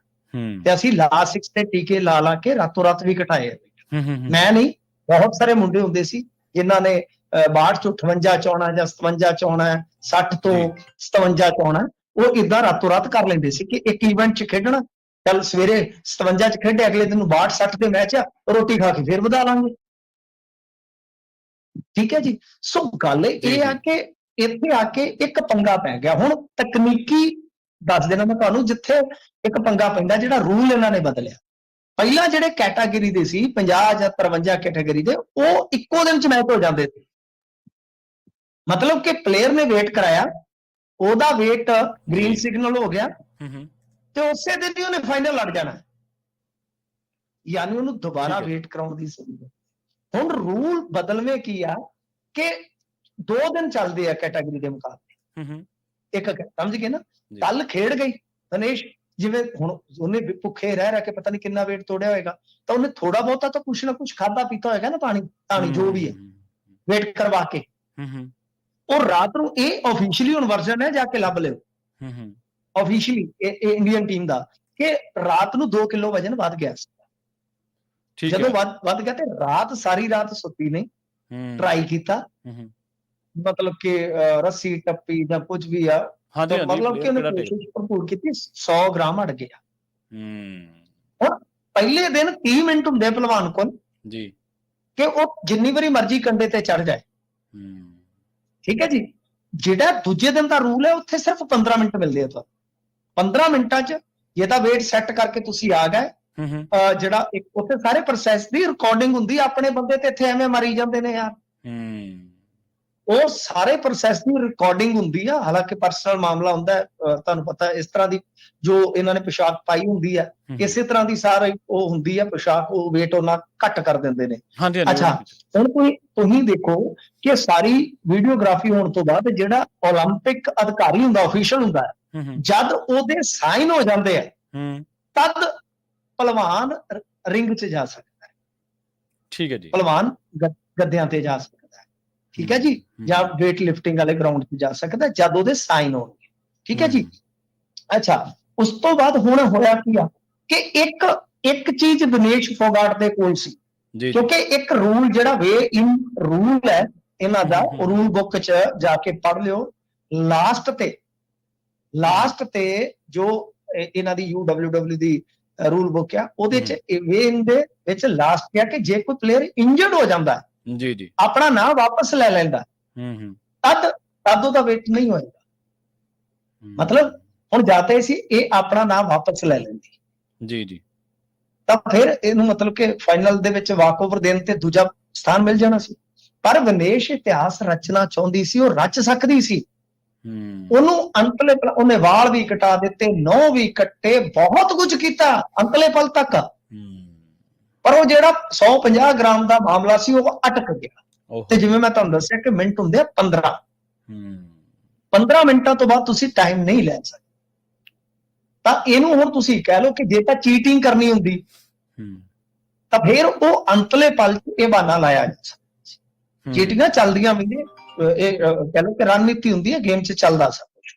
ਤੇ ਅਸੀਂ ਲਾਸਟ 6 ਤੇ ਟੀਕੇ ਲਾ ਕੇ ਰਾਤੋਂ ਰਾਤ ਵੀ ਘਟਾਏ। ਮੈਂ ਨਹੀਂ, ਬਹੁਤ ਸਾਰੇ ਮੁੰਡੇ ਹੁੰਦੇ ਸੀ ਜਿਨ੍ਹਾਂ ਨੇ 62 ਚੋਂ 58 ਚ ਆਉਣਾ ਜਾਂ 57 ਚ ਆਉਣਾ, 60 ਤੋਂ 57 ਚ ਆਉਣਾ। ਉਹ ਇਦਾਂ ਰਾਤੋਂ ਰਾਤ ਕਰ ਲੈਂਦੇ ਸੀ ਕਿ ਇੱਕ ਇਵੈਂਟ 'ਚ ਖੇਡਣਾ, ਕੱਲ ਸਵੇਰੇ 57 ਚ ਖੇਡੇ, ਅਗਲੇ ਦਿਨ 62 60 ਦੇ ਮੈਚ ਆ, ਰੋਟੀ ਖਾ ਕੇ ਫਿਰ ਵਧਾ ਲਾਂਗੇ। ਠੀਕ ਹੈ ਜੀ। ਸੋ ਗੱਲ ਇਹ ਆ ਕਿ ਇੱਥੇ ਆ ਕੇ ਇੱਕ ਪੰਗਾ ਪੈ ਗਿਆ। ਹੁਣ ਤਕਨੀਕੀ ਦੱਸ ਦੇਣਾ ਮੈਂ ਤੁਹਾਨੂੰ, ਜਿੱਥੇ ਇੱਕ ਪੰਗਾ ਪੈਂਦਾ, ਜਿਹੜਾ ਰੂਲ ਇਹਨਾਂ ਨੇ ਬਦਲਿਆ। ਪਹਿਲਾਂ ਜਿਹੜੇ ਕੈਟਾਗਰੀ ਦੇ ਸੀ 50 ਜਾਂ 53 ਕੈਟਾਗਰੀ ਦੇ, ਉਹ ਇੱਕੋ ਦਿਨ ਚ ਮੈਚ ਹੋ ਜਾਂਦੇ ਸੀ। ਮਤਲਬ ਕਿ ਪਲੇਅਰ ਨੇ weight ਕਰਾਇਆ, ਉਹਦਾ weight ਗ੍ਰੀਨ ਸਿਗਨਲ ਹੋ ਗਿਆ ਤੇ ਉਸੇ ਦਿਨ ਹੀ ਉਹਨੇ ਫਾਈਨਲ ਲੜ ਜਾਣਾ, ਯਾਨੀ ਉਹਨੂੰ ਦੁਬਾਰਾ weight ਕਰਾਉਣ ਦੀ ਜ਼ਰੂਰਤ। ਹੁਣ ਰੂਲ ਬਦਲਵੇਂ ਕੀ ਆ ਕਿ 2 ਦਿਨ ਚੱਲਦੇ ਆ ਕੈਟਾਗਰੀ ਦੇ ਮੁਕਾਬਲੇ। ਇੱਕ ਸਮਝ ਗਏ ਨਾ? ਕੱਲ ਖੇਡ ਗਈ ਵਿਨੇਸ਼, ਜਿਵੇਂ ਹੁਣ ਉਹਨੇ ਭੁੱਖੇ ਰਹਿ ਕੇ ਪਤਾ ਨਹੀਂ ਕਿੰਨਾ weight ਤੋੜਿਆ ਹੋਏਗਾ, ਤਾਂ ਉਹਨੇ ਥੋੜਾ ਬਹੁਤਾ ਤਾਂ ਕੁਛ ਨਾ ਕੁਛ ਖਾਦਾ ਪੀਤਾ ਹੋਏਗਾ ਨਾ, ਪਾਣੀ ਜੋ ਵੀ ਹੈ, weight ਕਰਵਾ ਕੇ। ਉਹ ਰਾਤ ਨੂੰ, ਇਹ ਆਫੀਸ਼ੀਅਲੀ ਹੁਣ ਵਰਜ਼ਨ ਹੈ, ਜਾ ਕੇ ਲੱਭ ਲਿਓ ਆਫੀਸ਼ੀਅਲੀ ਇਹ ਇੰਡੀਅਨ ਟੀਮ ਦਾ, ਕਿ ਰਾਤ ਨੂੰ 2 ਕਿਲੋ ਵਜਨ ਵੱਧ ਗਿਆ ਸੀ। ਜਦੋਂ ਵੱਧ ਗਿਆ ਤੇ ਰਾਤ ਸਾਰੀ ਰਾਤ ਸੁੱਤੀ ਨਹੀਂ, ਟਰਾਈ ਕੀਤਾ, ਮਤਲਬ ਕਿ ਰੱਸੀ ਟੱਪੀ ਜਾਂ ਕੁਝ ਵੀ ਆ, ਮਤਲਬ ਕਿ ਉਹਨੇ ਕੋਸ਼ਿਸ਼ ਭਰਪੂਰ ਕੀਤੀ, 100 ਗ੍ਰਾਮ ਅੜ ਗਿਆ। ਹੁਣ ਪਹਿਲੇ ਦਿਨ 30 ਮਿੰਟ ਹੁੰਦੇ ਪਹਿਲਵਾਨ ਕੋਲ ਜੀ ਕਿ ਉਹ ਜਿੰਨੀ ਵਾਰੀ ਮਰਜ਼ੀ ਕੰਡੇ ਤੇ ਚੜ ਜਾਏ। ਠੀਕ ਹੈ ਜੀ। ਜਿਹੜਾ ਦੂਜੇ ਦਿਨ ਦਾ ਰੂਲ ਹੈ, ਉੱਥੇ ਸਿਰਫ 15 ਮਿੰਟ ਮਿਲਦੇ ਆ ਤੁਹਾਨੂੰ। 15 ਮਿੰਟਾਂ 'ਚ ਜੇ ਤਾਂ weight ਸੈੱਟ ਕਰਕੇ ਤੁਸੀਂ ਆ ਗਏ ਜਿਹੜਾ ਇੱਕ ਉੱਥੇ ਸਾਰੇ ਪ੍ਰੋਸੈਸ ਦੀ ਰਿਕਾਰਡਿੰਗ ਹੁੰਦੀ, ਆਪਣੇ ਬੰਦੇ ਤੇ ਇੱਥੇ ਐਵੇਂ ਮਾਰੀ ਜਾਂਦੇ ਨੇ ਯਾਰ। ਉਹ ਸਾਰੇ ਪ੍ਰੋਸੈਸ ਦੀ ਰਿਕਾਰਡਿੰਗ ਹੁੰਦੀ ਆ, ਹਾਲਾਂਕਿ ਪਰਸਨਲ ਮਾਮਲਾ ਹੁੰਦਾ ਹੈ, ਤੁਹਾਨੂੰ ਪਤਾ ਇਸ ਤਰ੍ਹਾਂ ਦੀ ਜੋ ਇਹਨਾਂ ਨੇ ਪੋਸ਼ਾਕ ਪਾਈ ਹੁੰਦੀ ਹੈ, ਇਸੇ ਤਰ੍ਹਾਂ ਦੀ ਸਾਰੀ ਉਹ ਹੁੰਦੀ ਹੈ ਪੋਸ਼ਾਕ, ਉਹ weight ਉਹਨਾਂ ਘੱਟ ਕਰ ਦਿੰਦੇ ਨੇ। ਅੱਛਾ, ਹੁਣ ਤੁਸੀਂ ਦੇਖੋ ਕਿ ਸਾਰੀ ਵੀਡੀਓਗ੍ਰਾਫੀ ਹੋਣ ਤੋਂ ਬਾਅਦ ਜਿਹੜਾ ਓਲੰਪਿਕ ਅਧਿਕਾਰੀ ਹੁੰਦਾ, ਅਫੀਸ਼ਲ ਹੁੰਦਾ ਹੈ, ਜਦ ਉਹਦੇ ਸਾਈਨ ਹੋ ਜਾਂਦੇ ਆ ਤਦ ਪਹਿਲਵਾਨ ਰਿੰਗ 'ਚ ਜਾ ਸਕਦਾ ਹੈ। ਠੀਕ ਹੈ ਜੀ। ਪਹਿਲਵਾਨ ਗੱਦਿਆਂ ਤੇ ਜਾ ਸਕਦਾ, ਠੀਕ ਹੈ ਜੀ, ਜਾਂ weight lifting ਵਾਲੇ ਗਰਾਊਂਡ 'ਚ ਜਾ ਸਕਦਾ ਜਦ ਉਹਦੇ ਸਾਈਨ ਹੋਣਗੇ, ਠੀਕ ਹੈ ਜੀ। ਅੱਛਾ, ਉਸ ਤੋਂ ਬਾਅਦ ਹੁਣ ਹੋਇਆ ਕੀ ਆ ਕਿ ਇੱਕ ਚੀਜ਼ ਦਿਨੇਸ਼ ਫੋਗਾਟ ਦੇ ਕੋਲ ਸੀ, ਕਿਉਂਕਿ ਇੱਕ ਰੂਲ ਜਿਹੜਾ ਰੂਲ ਹੈ ਇਹਨਾਂ ਦਾ, ਰੂਲ ਬੁੱਕ 'ਚ ਜਾ ਕੇ ਪੜ੍ਹ ਲਿਓ। ਲਾਸਟ ਤੇ ਜੋ ਇਹਨਾਂ ਦੀ UWW ਦੀ ਰੂਲ ਬੁੱਕ ਆ, ਉਹਦੇ 'ਚ ਇਹਦੇ ਵਿੱਚ ਲਾਸਟ ਕਿਹਾ ਕਿ ਜੇ ਕੋਈ ਪਲੇਅਰ ਇੰਜਰਡ ਹੋ ਜਾਂਦਾ ਜੀ, ਆਪਣਾ ਨਾਮ ਵਾਪਸ ਲੈ ਲੈਂਦਾ, ਤਦ ਉਹਦਾ weight ਨਹੀਂ ਹੋਏਗਾ। ਮਤਲਬ ਹੁਣ ਜਾਤੇ ਸੀ ਇਹ ਆਪਣਾ ਨਾਮ ਵਾਪਸ ਲੈ ਲੈਂਦੀ ਜੀ, ਤਾਂ ਫਿਰ ਇਹਨੂੰ ਮਤਲਬ ਕਿ ਫਾਈਨਲ ਦੇ ਵਿੱਚ ਵਾਕਓਵਰ ਦੇਣ ਤੇ ਦੂਜਾ ਸਥਾਨ ਮਿਲ ਜਾਣਾ ਸੀ। ਪਰ ਵਿਨੇਸ਼ ਇਤਿਹਾਸ ਰਚਨਾ ਚਾਹੁੰਦੀ ਸੀ, ਉਹ ਰਚ ਸਕਦੀ ਸੀ। ਉਹਨੂੰ ਅੰਤਲੇ ਉਹਨੇ ਵਾਲ ਵੀ ਕਟਾ ਦਿੱਤੇ, ਨਹੁੰ ਵੀ ਕੱਟੇ, ਬਹੁਤ ਕੁਝ ਕੀਤਾ ਅੰਤਲੇ ਪਲ ਤੱਕ, ਪਰ ਉਹ ਜਿਹੜਾ 150 ਗ੍ਰਾਮ ਦਾ ਮਾਮਲਾ ਸੀ ਉਹ ਅਟਕ ਗਿਆ। ਤੇ ਜਿਵੇਂ ਮੈਂ ਤੁਹਾਨੂੰ ਦੱਸਿਆ ਕਿ ਮਿੰਟ ਹੁੰਦੇ ਆ 15 ਮਿੰਟਾਂ ਤੋਂ ਬਾਅਦ ਤੁਸੀਂ ਟਾਈਮ ਨਹੀਂ ਲੈ ਸਕਦੇ। ਤਾਂ ਇਹਨੂੰ ਹੁਣ ਤੁਸੀਂ ਕਹਿ ਲਓ ਕਿ ਜੇ ਤਾਂ ਚੀਟਿੰਗ ਕਰਨੀ ਹੁੰਦੀ ਤਾਂ ਫਿਰ ਉਹ ਅੰਤਲੇ ਪਲ 'ਚ ਇਹ ਬਹਾਨਾ ਲਾਇਆ ਜਾ ਸਕਦਾ। ਚੀਟਿੰਗਾਂ ਚੱਲਦੀਆਂ ਵੀ ਨੇ, ਇਹ ਕਹਿ ਲਓ ਕਿ ਰਣਨੀਤੀ ਹੁੰਦੀ ਹੈ, ਗੇਮ 'ਚ ਚੱਲਦਾ ਸਭ ਕੁਝ।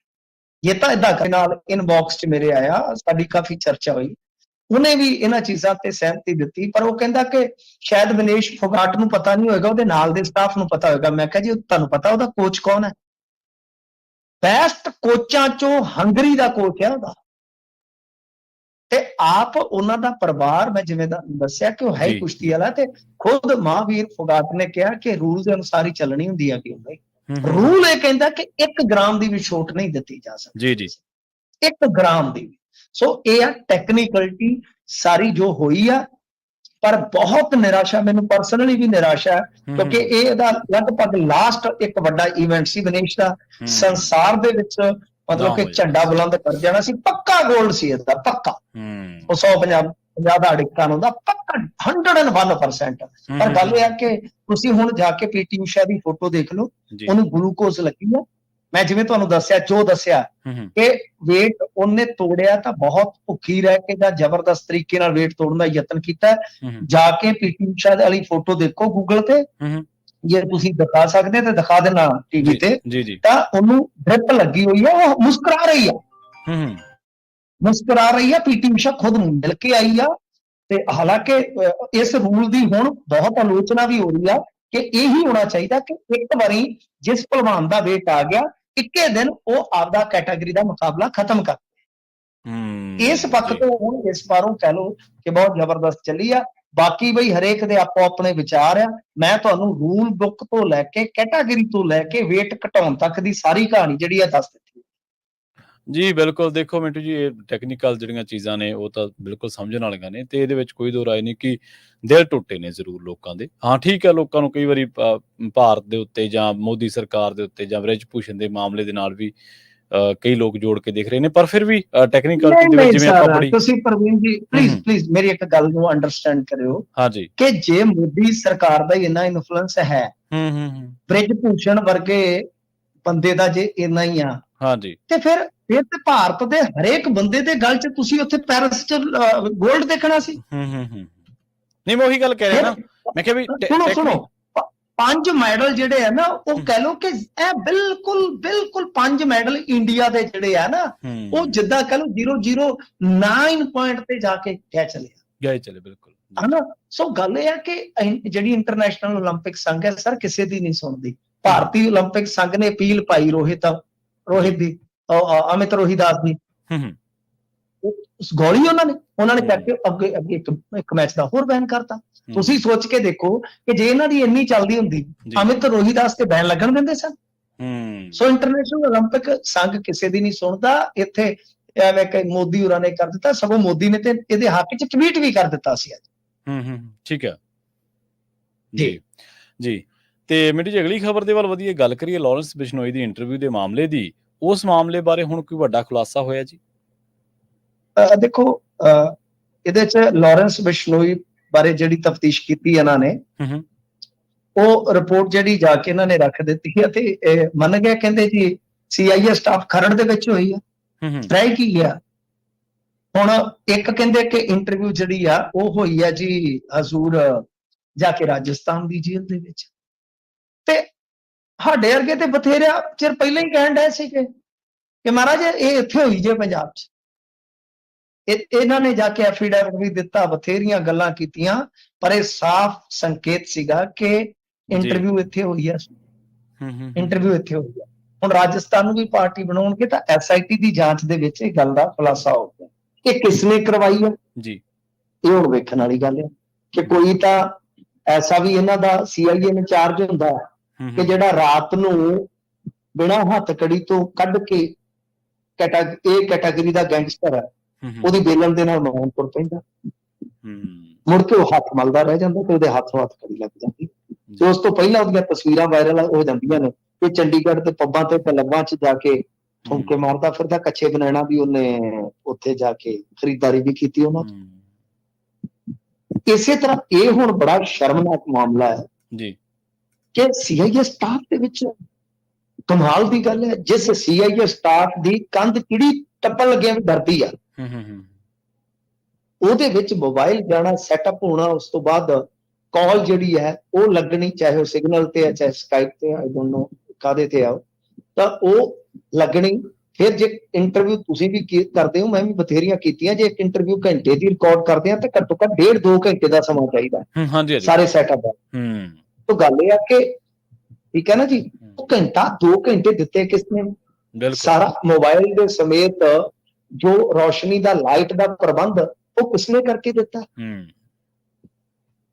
ਇਹ ਤਾਂ ਏਦਾਂ ਨਾਲ ਇਨਬਾਕਸ 'ਚ ਮੇਰੇ ਆਇਆ, ਸਾਡੀ ਕਾਫੀ ਚਰਚਾ ਹੋਈ, ਉਹਨੇ ਵੀ ਇਹਨਾਂ ਚੀਜ਼ਾਂ ਤੇ ਸਹਿਮਤੀ ਦਿੱਤੀ, ਪਰ ਉਹ ਕਹਿੰਦਾ ਕਿ ਸ਼ਾਇਦ ਵਿਨੇਸ਼ ਫੋਗਾਟ ਨੂੰ ਪਤਾ ਨਹੀਂ ਹੋਏਗਾ, ਉਹਦੇ ਨਾਲ ਦੇ ਸਟਾਫ ਨੂੰ ਪਤਾ ਹੋਏਗਾ। ਮੈਂ ਕਿਹਾ ਜੀ ਤੁਹਾਨੂੰ ਪਤਾ ਉਹਦਾ ਕੋਚ ਕੌਣ ਹੈ? ਬੈਸਟ ਕੋਚਾਂ 'ਚੋਂ ਹੰਗਰੀ ਦਾ ਕੋਚ ਹੈ ਉਹਦਾ, ਤੇ ਆਪ ਉਹਨਾਂ ਦਾ ਪਰਿਵਾਰ, ਮੈਂ ਜਿਵੇਂ ਦਾ ਦੱਸਿਆ ਕਿ ਉਹ ਹੈ ਹੀ ਕੁਸ਼ਤੀ ਵਾਲਾ, ਤੇ ਖੁਦ ਮਹਾਂਵੀਰ ਫੋਗਾਟ ਨੇ ਕਿਹਾ ਕਿ ਰੂਲ ਦੇ ਅਨੁਸਾਰ ਹੀ ਚੱਲਣੀ ਹੁੰਦੀ ਹੈ ਗੇਮ। ਰੂਲ ਇਹ ਕਹਿੰਦਾ ਕਿ 1 ਗ੍ਰਾਮ ਦੀ ਵੀ ਛੋਟ ਨਹੀਂ ਦਿੱਤੀ ਜਾ ਸਕਦੀ, 1 ਗ੍ਰਾਮ ਦੀ। ਸੋ ਇਹ ਆ ਟੈਕਨੀਕਲਿਟੀ ਸਾਰੀ ਜੋ ਹੋਈ ਆ, ਪਰ ਬਹੁਤ ਨਿਰਾਸ਼ਾ, ਮੈਨੂੰ ਪਰਸਨਲੀ ਵੀ ਨਿਰਾਸ਼ਾ, ਕਿਉਂਕਿ ਇਹ ਇਹਦਾ ਲਗਭਗ ਲਾਸਟ ਇੱਕ ਵੱਡਾ ਇਵੈਂਟ ਸੀ ਵਿਨੇਸ਼ ਦਾ, ਸੰਸਾਰ ਦੇ ਵਿੱਚ ਮਤਲਬ ਕਿ ਝੰਡਾ ਬੁਲੰਦ ਕਰ ਜਾਣਾ ਸੀ, ਪੱਕਾ ਗੋਲਡ ਸੀ ਇਹਦਾ, ਪੱਕਾ। ਉਹ 150 ਦਾ ਅੜਿੱਕਾ ਹੁੰਦਾ, ਪੱਕਾ 101%। ਪਰ ਗੱਲ ਇਹ ਆ ਕਿ ਤੁਸੀਂ ਹੁਣ ਜਾ ਕੇ ਪੀਟੀ ਊਸ਼ਾ ਦੀ ਫੋਟੋ ਦੇਖ ਲਓ, ਉਹਨੂੰ ਗਲੂਕੋਜ਼ ਲੱਗੀ ਆ। ਮੈਂ ਜਿਵੇਂ ਤੁਹਾਨੂੰ ਦੱਸਿਆ ਕਿ weight ਉਹਨੇ ਤੋੜਿਆ ਤਾਂ ਬਹੁਤ ਭੁੱਖੀ ਰਹਿ ਕੇ ਜਾਂ ਜ਼ਬਰਦਸਤ ਤਰੀਕੇ ਨਾਲ weight ਤੋੜਨ ਦਾ ਯਤਨ ਕੀਤਾ। ਜਾ ਕੇ ਪੀਟੀ ਊਸ਼ਾ ਵਾਲੀ ਫੋਟੋ ਦੇਖੋ ਗੂਗਲ ਤੇ, ਜੇ ਤੁਸੀਂ ਦਿਖਾ ਸਕਦੇ ਤੇ ਦਿਖਾ ਦੇਣਾ ਟੀਵੀ ਤੇ, ਤਾਂ ਉਹਨੂੰ ਡ੍ਰਿਪ ਲੱਗੀ ਹੋਈ ਹੈ, ਉਹ ਮੁਸਕਰਾ ਰਹੀ ਆ। ਪੀਟੀ ਊਸ਼ਾ ਖੁਦ ਨੂੰ ਮਿਲ ਕੇ ਆਈ ਆ, ਤੇ ਹਾਲਾਂਕਿ ਇਸ ਰੂਲ ਦੀ ਹੁਣ ਬਹੁਤ ਆਲੋਚਨਾ ਵੀ ਹੋ ਰਹੀ ਆ ਕਿ ਇਹੀ ਹੋਣਾ ਚਾਹੀਦਾ ਕਿ ਇੱਕ ਵਾਰੀ ਜਿਸ ਪਹਿਲਵਾਨ ਦਾ weight ਆ ਗਿਆ, ਇੱਕੇ ਦਿਨ ਉਹ ਆਪਦਾ ਕੈਟਾਗਰੀ ਦਾ ਮੁਕਾਬਲਾ ਖਤਮ ਕਰ। ਇਸ ਪੱਖ ਤੋਂ ਹੁਣ ਇਸ ਵਾਰੋਂ ਕਹਿ ਲਓ ਕਿ ਬਹੁਤ ਜ਼ਬਰਦਸਤ ਚੱਲੀ ਆ। ਬਾਕੀ ਬਈ ਹਰੇਕ ਦੇ ਆਪੋ ਆਪਣੇ ਵਿਚਾਰ ਆ। ਮੈਂ ਤੁਹਾਨੂੰ ਰੂਲ ਬੁੱਕ ਤੋਂ ਲੈ ਕੇ, ਕੈਟਾਗਰੀ ਤੋਂ ਲੈ ਕੇ weight ਘਟਾਉਣ ਤੱਕ ਦੀ ਸਾਰੀ ਕਹਾਣੀ ਜਿਹੜੀ ਆ ਦੱਸ ਦਿੱਤੀ ਜੀ। ਬਿਲਕੁਲ, ਦੇਖੋ ਮਿੰਟੂ ਜੀ, ਇਹ ਟੈਕਨੀਕਲ ਜਿਹੜੀਆਂ ਚੀਜ਼ਾਂ ਨੇ ਉਹ ਤਾਂ ਬਿਲਕੁਲ ਸਮਝਣ ਵਾਲੀਆਂ ਨੇ, ਤੇ ਇਹਦੇ ਵਿੱਚ ਕੋਈ ਦੋ ਰਾਏ ਨਹੀਂ ਕਿ ਦਿਲ ਟੁੱਟੇ ਨੇ ਜ਼ਰੂਰ ਲੋਕਾਂ ਦੇ। ਹਾਂ ਠੀਕ ਹੈ, ਲੋਕਾਂ ਨੂੰ ਕਈ ਵਾਰੀ ਭਾਰਤ ਦੇ ਉੱਤੇ ਜਾਂ ਮੋਦੀ ਸਰਕਾਰ ਦੇ ਉੱਤੇ ਜਾਂ ਬ੍ਰਿਜ ਭੂਸ਼ਣ ਦੇ ਮਾਮਲੇ ਦੇ ਨਾਲ ਵੀ ਕਈ ਲੋਕ ਜੋੜ ਕੇ ਦੇਖ ਰਹੇ ਨੇ, ਪਰ ਫਿਰ ਵੀ ਟੈਕਨੀਕਲ ਦੇ ਵਿੱਚ ਜਿਵੇਂ ਆਪਾਂ ਬੜੀ, ਤੁਸੀਂ ਪ੍ਰਵੀਨ ਜੀ ਪਲੀਜ਼ ਮੇਰੀ ਇੱਕ ਗੱਲ ਨੂੰ ਅੰਡਰਸਟੈਂਡ ਕਰਿਓ ਕਿ ਜੇ ਮੋਦੀ ਸਰਕਾਰ ਦਾ ਇੰਨਾ ਇਨਫਲੂਐਂਸ ਹੈ, ਬ੍ਰਿਜ ਭੂਸ਼ਣ ਵਰਗੇ ਬੰਦੇ ਦਾ ਜੇ ਇੰਨਾ ਹੀ ਆ, ਤੇ ਫਿਰ ਤੇ ਭਾਰਤ ਦੇ ਹਰੇਕ ਬੰਦੇ ਦੇ ਗੱਲ 'ਚ ਤੁਸੀਂ ਉੱਥੇ ਪੈਰਿਸ 'ਚ ਗੋਲਡ ਦੇਖਣਾ ਸੀ। ਨਹੀਂ, ਮੈਂ ਉਹੀ ਗੱਲ ਕਹਿ ਰਿਹਾ ਨਾ, ਮੈਂ ਕਿਹਾ ਵੀ ਸੁਣੋ 5 ਮੈਡਲ ਜਿਹੜੇ ਆ ਨਾ, ਉਹ ਕਹਿ ਲਓ ਕਿ ਇਹ ਬਿਲਕੁਲ 5 ਮੈਡਲ ਇੰਡੀਆ ਦੇ ਜਿਹੜੇ ਆ ਨਾ, ਉਹ ਜਿੱਦਾਂ ਕਹਿ ਲਓ 009 ਪੁਆਇੰਟ ਤੇ ਜਾ ਕੇ ਗਏ ਚਲੇ ਬਿਲਕੁਲ, ਹਨਾ। ਸੋ ਗੱਲ ਇਹ ਆ ਕਿ ਜਿਹੜੀ ਇੰਟਰਨੈਸ਼ਨਲ ਓਲੰਪਿਕ ਸੰਘ ਹੈ ਸਰ, ਕਿਸੇ ਦੀ ਨਹੀਂ ਸੁਣਦੀ। ਭਾਰਤੀ ਓਲੰਪਿਕ ਸੰਘ ਨੇ ਅਪੀਲ ਪਾਈ ਰੋਹਿਤ ਦੀ, ਅਮਿਤ ਰੋਹੀਦਾਸ ਦੀ, ਗੋਲੀ ਉਹਨਾਂ ਨੇ ਕਰਕੇ ਅੱਗੇ ਇੱਕ ਮੈਚ ਦਾ ਹੋਰ ਬੈਨ ਕਰਤਾ। ਤੁਸੀਂ ਸੋਚ ਕੇ ਦੇਖੋ ਕਿ ਜੇ ਇਹਨਾਂ ਦੀ ਇੰਨੀ ਚੱਲਦੀ ਹੁੰਦੀ, ਅਮਿਤ ਰੋਹੀਦਾਸ ਤੇ ਬੈਨ ਲੱਗਣ ਦਿੰਦੇ ਸਨ। ਸੋ ਇੰਟਰਨੈਸ਼ਨਲ ਓਲੰਪਿਕ ਸੰਘ ਕਿਸੇ ਦੀ ਨਹੀਂ ਸੁਣਦਾ। ਇੱਥੇ ਐਵੇਂ ਕਿ ਮੋਦੀ ਹੋਰਾਂ ਨੇ ਕਰ ਦਿੱਤਾ, ਸਗੋਂ ਮੋਦੀ ਨੇ ਤੇ ਇਹਦੇ ਹੱਕ 'ਚ ਟਵੀਟ ਵੀ ਕਰ ਦਿੱਤਾ ਸੀ ਅੱਜ। ਠੀਕ ਹੈ ਜੀ ਜੀ। ਤੇ ਮਿੰਟੂ ਜੀ ਅਗਲੀ ਖਬਰ ਦੇ ਵੱਲ ਵਧੀਆ ਗੱਲ ਕਰੀਏ ਲਾਰੈਂਸ ਬਿਸ਼ਨੋਈ ਦੀ ਇੰਟਰਵਿਊ ਦੇ ਮਾਮਲੇ ਦੀ। ਉਸ ਮਾਮਲੇ ਬਾਰੇ ਹੁਣ ਕੋਈ ਵੱਡਾ ਖੁਲਾਸਾ ਹੋਇਆ ਜੀ? ਦੇਖੋ ਇਹਦੇ 'ਚ ਲਾਰੈਂਸ ਬਿਸ਼ਨੋਈ ਬਾਰੇ ਜਿਹੜੀ ਤਫਤੀਸ਼ ਕੀਤੀ ਇਹਨਾਂ ਨੇ, ਉਹ ਰਿਪੋਰਟ ਜਿਹੜੀ ਜਾ ਕੇ ਇਹਨਾਂ ਨੇ ਰੱਖ ਦਿੱਤੀ ਹੈ ਤੇ ਮੰਨ ਗਿਆ, ਕਹਿੰਦੇ ਜੀ CIA ਸਟਾਫ ਖਰੜ ਦੇ ਵਿੱਚ ਹੋਈ ਆ, ਰਹਿ ਕੀ ਗਿਆ। ਹੁਣ ਇੱਕ ਕਹਿੰਦੇ ਕਿ ਇੰਟਰਵਿਊ ਜਿਹੜੀ ਆ ਉਹ ਹੋਈ ਆ ਜੀ ਹਜ਼ੂਰ ਜਾ ਕੇ ਰਾਜਸਥਾਨ ਦੀ ਜੇਲ੍ਹ ਦੇ ਵਿੱਚ, ਤੇ ਸਾਡੇ ਵਰਗੇ ਤੇ ਬਥੇਰਾ ਚਿਰ ਪਹਿਲਾਂ ਹੀ ਕਹਿਣ ਡਏ ਸੀਗੇ ਕਿ ਮਹਾਰਾਜ ਇਹ ਇੱਥੇ ਹੋਈ ਜੇ ਪੰਜਾਬ 'ਚ। ਇਹਨਾਂ ਨੇ ਜਾ ਕੇ ਐਫੀਡੈਵਿਟ ਵੀ ਦਿੱਤਾ, ਬਥੇਰੀਆਂ ਗੱਲਾਂ ਕੀਤੀਆਂ, ਪਰ ਇਹ ਸਾਫ਼ ਸੰਕੇਤ ਸੀਗਾ ਕਿ ਇੰਟਰਵਿਊ ਇੱਥੇ ਹੋਈ ਆ, ਇੰਟਰਵਿਊ ਇੱਥੇ ਹੋਈ ਆ। ਹੁਣ ਰਾਜਸਥਾਨ ਨੂੰ ਵੀ ਪਾਰਟੀ ਬਣਾਉਣਗੇ ਤਾਂ SIT ਦੀ ਜਾਂਚ ਦੇ ਵਿੱਚ ਇਹ ਗੱਲ ਦਾ ਖੁਲਾਸਾ ਹੋ ਗਿਆ। ਇਹ ਕਿਸ ਨੇ ਕਰਵਾਈ ਆ ਜੀ, ਇਹ ਹੁਣ ਵੇਖਣ ਵਾਲੀ ਗੱਲ ਹੈ ਕਿ ਕੋਈ ਤਾਂ ਐਸਾ ਵੀ ਇਹਨਾਂ ਦਾ CIA ਇੰਚਾਰਜ ਹੁੰਦਾ ਕਿ ਜਿਹੜਾ ਰਾਤ ਨੂੰ ਬਿਨਾਂ ਹੱਥ ਕੜੀ ਤੋਂ ਕੱਢ ਕੇ ਇਹ ਕੈਟਾਗਰੀ ਦਾ ਗੈਂਗਸਟਰ ਹੈ, ਉਹਦੀ ਬੇਲਣ ਦੇ ਨਾਲ ਮਾਰਨ ਤੁਰ ਪੈਂਦਾ, ਮੁੜ ਕੇ ਉਹ ਹੱਥ ਮਲਦਾ ਰਹਿ ਜਾਂਦਾ ਤੇ ਉਹਦੇ ਹੱਥੋਂ ਹੱਥ ਕੜੀ ਲੱਗ ਜਾਂਦੀ। ਤੇ ਉਸ ਤੋਂ ਪਹਿਲਾਂ ਉਹਦੀਆਂ ਤਸਵੀਰਾਂ ਵਾਇਰਲ ਹੋ ਜਾਂਦੀਆਂ ਨੇ ਕਿ ਚੰਡੀਗੜ੍ਹ ਦੇ ਪੱਬਾਂ ਤੇ ਕਲੱਬਾਂ 'ਚ ਜਾ ਕੇ ਠੁਮਕੇ ਮਾਰਦਾ ਫਿਰਦਾ, ਕੱਚੇ ਬਨਾਣਾ ਵੀ ਉਹਨੇ ਉੱਥੇ ਜਾ ਕੇ ਖਰੀਦਦਾਰੀ ਵੀ ਕੀਤੀ ਉਹਨਾਂ ਤੋਂ। ਇਸੇ ਤਰ੍ਹਾਂ ਇਹ ਹੁਣ ਬੜਾ ਸ਼ਰਮਨਾਕ ਮਾਮਲਾ ਹੈ ਜੀ ਕਿ CIA ਸਟਾਫ ਦੇ ਵਿੱਚ ਕਮਾਲ ਦੀ ਗੱਲ ਹੈ, ਜਿਸ CIA ਸਟਾਫ ਦੀ ਕੰਧ ਕਿਹੜੀ ਟੱਪਣ ਲੱਗਿਆ ਵੀ ਡਰਦੀ ਆ, ਉਹਦੇ ਵਿੱਚ ਮੋਬਾਈਲ ਜਾਣਾ, ਸੈਟਅਪ ਹੋਣਾ, ਉਸ ਤੋਂ ਬਾਅਦ ਕਾਲ ਜਿਹੜੀ ਹੈ ਉਹ ਲੱਗਣੀ, ਚਾਹੇ ਉਹ ਸਿਗਨਲ ਤੇ ਹੈ ਚਾਹੇ ਸਕਾਈਪ ਤੇ, ਆਈ ਡੋਨਟ ਨੋ ਕਾਹਦੇ ਤੇ ਆ, ਤਾਂ ਉਹ ਲੱਗਣੀ। ਫਿਰ ਜੇ ਇੰਟਰਵਿਊ ਤੁਸੀਂ ਵੀ ਕਰਦੇ ਹੋ, ਮੈਂ ਵੀ ਬਥੇਰੀਆਂ ਕੀਤੀਆਂ, ਜੇ ਇੱਕ ਇੰਟਰਵਿਊ ਘੰਟੇ ਦੀ ਰਿਕਾਰਡ ਕਰਦੇ ਆ ਤਾਂ ਘੱਟੋ ਘੱਟ 1.5-2 ਘੰਟੇ ਦਾ ਸਮਾਂ ਚਾਹੀਦਾ ਸਾਰੇ ਸੈਟਅਪ ਦਾ। ਤਾਂ ਗੱਲ ਇਹ ਆ ਕਿ ਠੀਕ ਹੈ ਨਾ ਜੀ, ਉਹ ਘੰਟਾ 2 ਘੰਟੇ ਦਿੱਤੇ ਕਿਸਨੇ? ਸਾਰਾ ਮੋਬਾਈਲ ਦੇ ਸਮੇਤ ਜੋ ਰੋਸ਼ਨੀ ਦਾ, ਲਾਈਟ ਦਾ ਪ੍ਰਬੰਧ ਉਹ ਕਿਸਨੇ ਕਰਕੇ ਦਿੱਤਾ?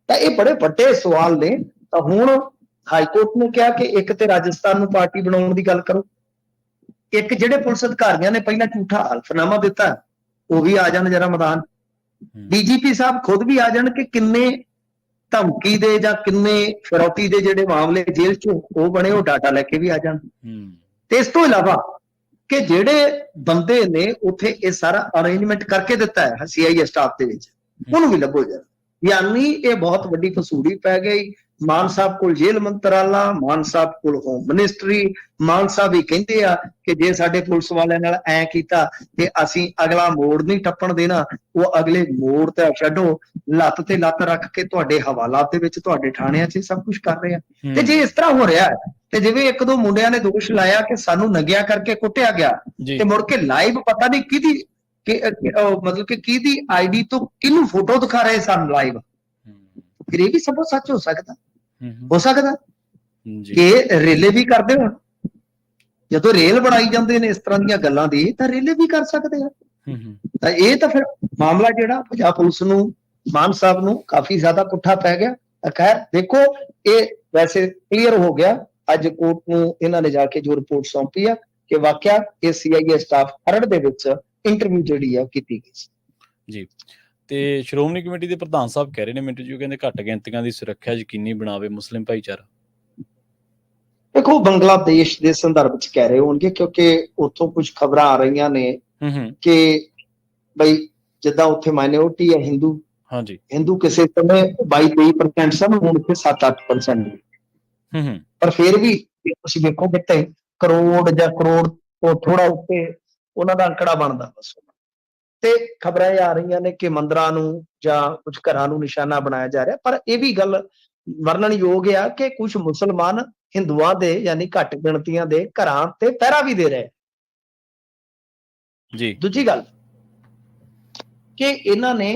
ਤਾਂ ਇਹ ਬੜੇ ਵੱਡੇ ਸਵਾਲ ਨੇ। ਤਾਂ ਹੁਣ ਹਾਈਕੋਰਟ ਨੇ ਕਿਹਾ ਕਿ ਇੱਕ ਤੇ ਰਾਜਸਥਾਨ ਨੂੰ ਪਾਰਟੀ ਬਣਾਉਣ ਦੀ ਗੱਲ ਕਰੋ, ਇੱਕ ਜਿਹੜੇ ਪੁਲਿਸ ਅਧਿਕਾਰੀਆਂ ਨੇ ਪਹਿਲਾਂ ਝੂਠਾ ਹਲਫਨਾਮਾ ਦਿੱਤਾ ਉਹ ਵੀ ਆ ਜਾਣ ਜਰਾ ਮੈਦਾਨ, DGP ਸਾਹਿਬ ਖੁਦ ਵੀ ਆ ਜਾਣ ਕਿ ਕਿੰਨੇ ਧਮਕੀ ਦੇ ਜਾਂ ਕਿੰਨੇ ਫਿਰੌਤੀ ਦੇ ਜਿਹੜੇ ਮਾਮਲੇ ਜੇਲ੍ਹ 'ਚ ਉਹ ਬਣੇ, ਉਹ ਡਾਟਾ ਲੈ ਕੇ ਵੀ ਆ ਜਾਣ। ਤੇ ਇਸ ਤੋਂ ਇਲਾਵਾ ਕਿ ਜਿਹੜੇ ਬੰਦੇ ਨੇ ਉੱਥੇ ਇਹ ਸਾਰਾ ਅਰੇਂਜਮੈਂਟ ਕਰਕੇ ਦਿੱਤਾ ਹੈ CIA ਸਟਾਫ ਦੇ ਵਿੱਚ, ਉਹਨੂੰ ਵੀ ਲੱਭੋ ਜਰਾ। ਯਾਨੀ ਇਹ ਬਹੁਤ ਵੱਡੀ ਫਸੂੜੀ ਪੈ ਗਈ। ਮਾਨ ਸਾਹਿਬ ਕੋਲ ਜੇਲ੍ਹ ਮੰਤਰਾਲਾ, ਮਾਨ ਸਾਹਿਬ ਕੋਲ ਹੋਮ ਮਿਨਿਸਟਰੀ, ਮਾਨ ਸਾਹਿਬ ਹੀ ਕਹਿੰਦੇ ਆ ਕਿ ਜੇ ਸਾਡੇ ਪੁਲਿਸ ਵਾਲਿਆਂ ਨਾਲ ਐ ਕੀਤਾ ਤੇ ਅਸੀਂ ਅਗਲਾ ਮੋੜ ਨਹੀਂ ਟੱਪਣ ਦੇਣਾ। ਉਹ ਅਗਲੇ ਮੋੜ ਤੇ ਛੱਡੋ, ਲੱਤ ਤੇ ਲੱਤ ਰੱਖ ਕੇ ਤੁਹਾਡੇ ਹਵਾਲਾਤ ਦੇ ਵਿੱਚ, ਤੁਹਾਡੇ ਥਾਣਿਆਂ 'ਚ ਸਭ ਕੁਝ ਕਰ ਰਹੇ ਆ। ਤੇ ਜੇ ਇਸ ਤਰ੍ਹਾਂ ਹੋ ਰਿਹਾ ਹੈ ਤੇ ਜਿਵੇਂ ਇੱਕ ਦੋ ਮੁੰਡਿਆਂ ਨੇ ਦੋਸ਼ ਲਾਇਆ ਕਿ ਸਾਨੂੰ ਨੰਗਿਆ ਕਰਕੇ ਕੁੱਟਿਆ ਗਿਆ, ਤੇ ਮੁੜ ਕੇ ਲਾਈਵ ਪਤਾ ਨਹੀਂ ਕਿਹਦੀ ਮਤਲਬ ਕਿ ਕਿਹਦੀ ID ਤੋਂ ਕਿਹਨੂੰ ਫੋਟੋ ਦਿਖਾ ਰਹੇ ਸਨ ਲਾਈਵ, ਫਿਰ ਇਹ ਵੀ ਸਭ ਸੱਚ ਹੋ ਸਕਦਾ ਕਿ ਰੇਲੇ ਵੀ ਕਰਦੇ ਹੋਣ। ਜਦੋਂ ਰੇਲ ਬਣਾਈ ਜਾਂਦੇ ਨੇ ਇਸ ਤਰ੍ਹਾਂ ਦੀਆਂ ਗੱਲਾਂ ਦੀ, ਤਾਂ ਰੇਲੇ ਵੀ ਕਰ ਸਕਦੇ ਆ। ਤਾਂ ਇਹ ਤਾਂ ਫਿਰ ਮਾਮਲਾ ਜਿਹੜਾ ਪੰਜਾਬ ਪੁਲਿਸ ਨੂੰ, ਮਾਨ ਸਾਹਿਬ ਨੂੰ ਕਾਫੀ ਜ਼ਿਆਦਾ ਪੁੱਠਾ ਪੈ ਗਿਆ। ਖੈਰ ਦੇਖੋ, ਇਹ ਵੈਸੇ ਕਲੀਅਰ ਹੋ ਗਿਆ ਅੱਜ ਕੋਰਟ ਨੂੰ ਇਹਨਾਂ ਨੇ ਜਾ ਕੇ ਜੋ ਰਿਪੋਰਟ ਸੌਂਪੀ ਆ ਕਿ ਵਾਕਿਆ ਇਹ CIA ਸਟਾਫ ਖਰੜ ਦੇ ਵਿੱਚ ਇੰਟਰਵਿਊ ਜਿਹੜੀ ਆ ਕੀਤੀ ਗਈ ਸੀ ਜੀ। ਤੇ ਸ਼੍ਰੋਮਣੀ ਕਮੇਟੀ ਦੇ ਪ੍ਰਧਾਨ ਸਾਹਿਬ ਕਹਿ ਰਹੇ ਨੇ ਮਿੰਟੂ ਜੀ, ਕਹਿੰਦੇ ਘੱਟ ਗਿਣਤੀਆਂ ਦੀ ਸੁਰੱਖਿਆ ਯਕੀਨੀ ਬਣਾਵੇ ਮੁਸਲਿਮ ਭਾਈਚਾਰਾ। ਦੇਖੋ ਬੰਗਲਾਦੇਸ਼ ਦੇ ਸੰਦਰਭ ਚ ਕਹਿ ਰਹੇ ਹੋਣਗੇ ਕਿਉਂਕਿ ਉੱਥੋਂ ਕੁਝ ਖਬਰਾਂ ਆ ਰਹੀਆਂ ਨੇ ਕਿ ਬਈ ਜਿੱਦਾਂ ਉੱਥੇ ਮਾਈਨੋਰਿਟੀ ਹੈ ਹਿੰਦੂ, ਹਿੰਦੂ ਕਿਸੇ ਸਮੇਂ 22-23% ਸਨ, ਹੁਣ ਉੱਥੇ 7-8%। ਪਰ ਫਿਰ ਵੀ ਤੁਸੀਂ ਵੇਖੋਗੇ ਤੇ ਕਰੋੜ ਜਾਂ ਕਰੋੜ ਤੋਂ ਥੋੜਾ ਉੱਤੇ ਉਹਨਾਂ ਦਾ ਅੰਕੜਾ ਬਣਦਾ ਬਸ। ਤੇ ਖਬਰਾਂ ਇਹ ਆ ਰਹੀਆਂ ਨੇ ਕਿ ਮੰਦਰਾਂ ਨੂੰ ਜਾਂ ਕੁਝ ਘਰਾਂ ਨੂੰ ਨਿਸ਼ਾਨਾ ਬਣਾਇਆ ਜਾ ਰਿਹਾ। ਪਰ ਇਹ ਵੀ ਗੱਲ ਵਰਣਨਯੋਗ ਆ ਕਿ ਕੁਝ ਮੁਸਲਮਾਨ ਹਿੰਦੂਆਂ ਦੇ ਯਾਨੀ ਘੱਟ ਗਿਣਤੀਆਂ ਦੇ ਘਰਾਂ ਤੇ ਪਹਿਰਾ ਵੀ ਦੇ ਰਹੇ ਜੀ। ਦੂਜੀ ਗੱਲ ਕਿ ਇਹਨਾਂ ਨੇ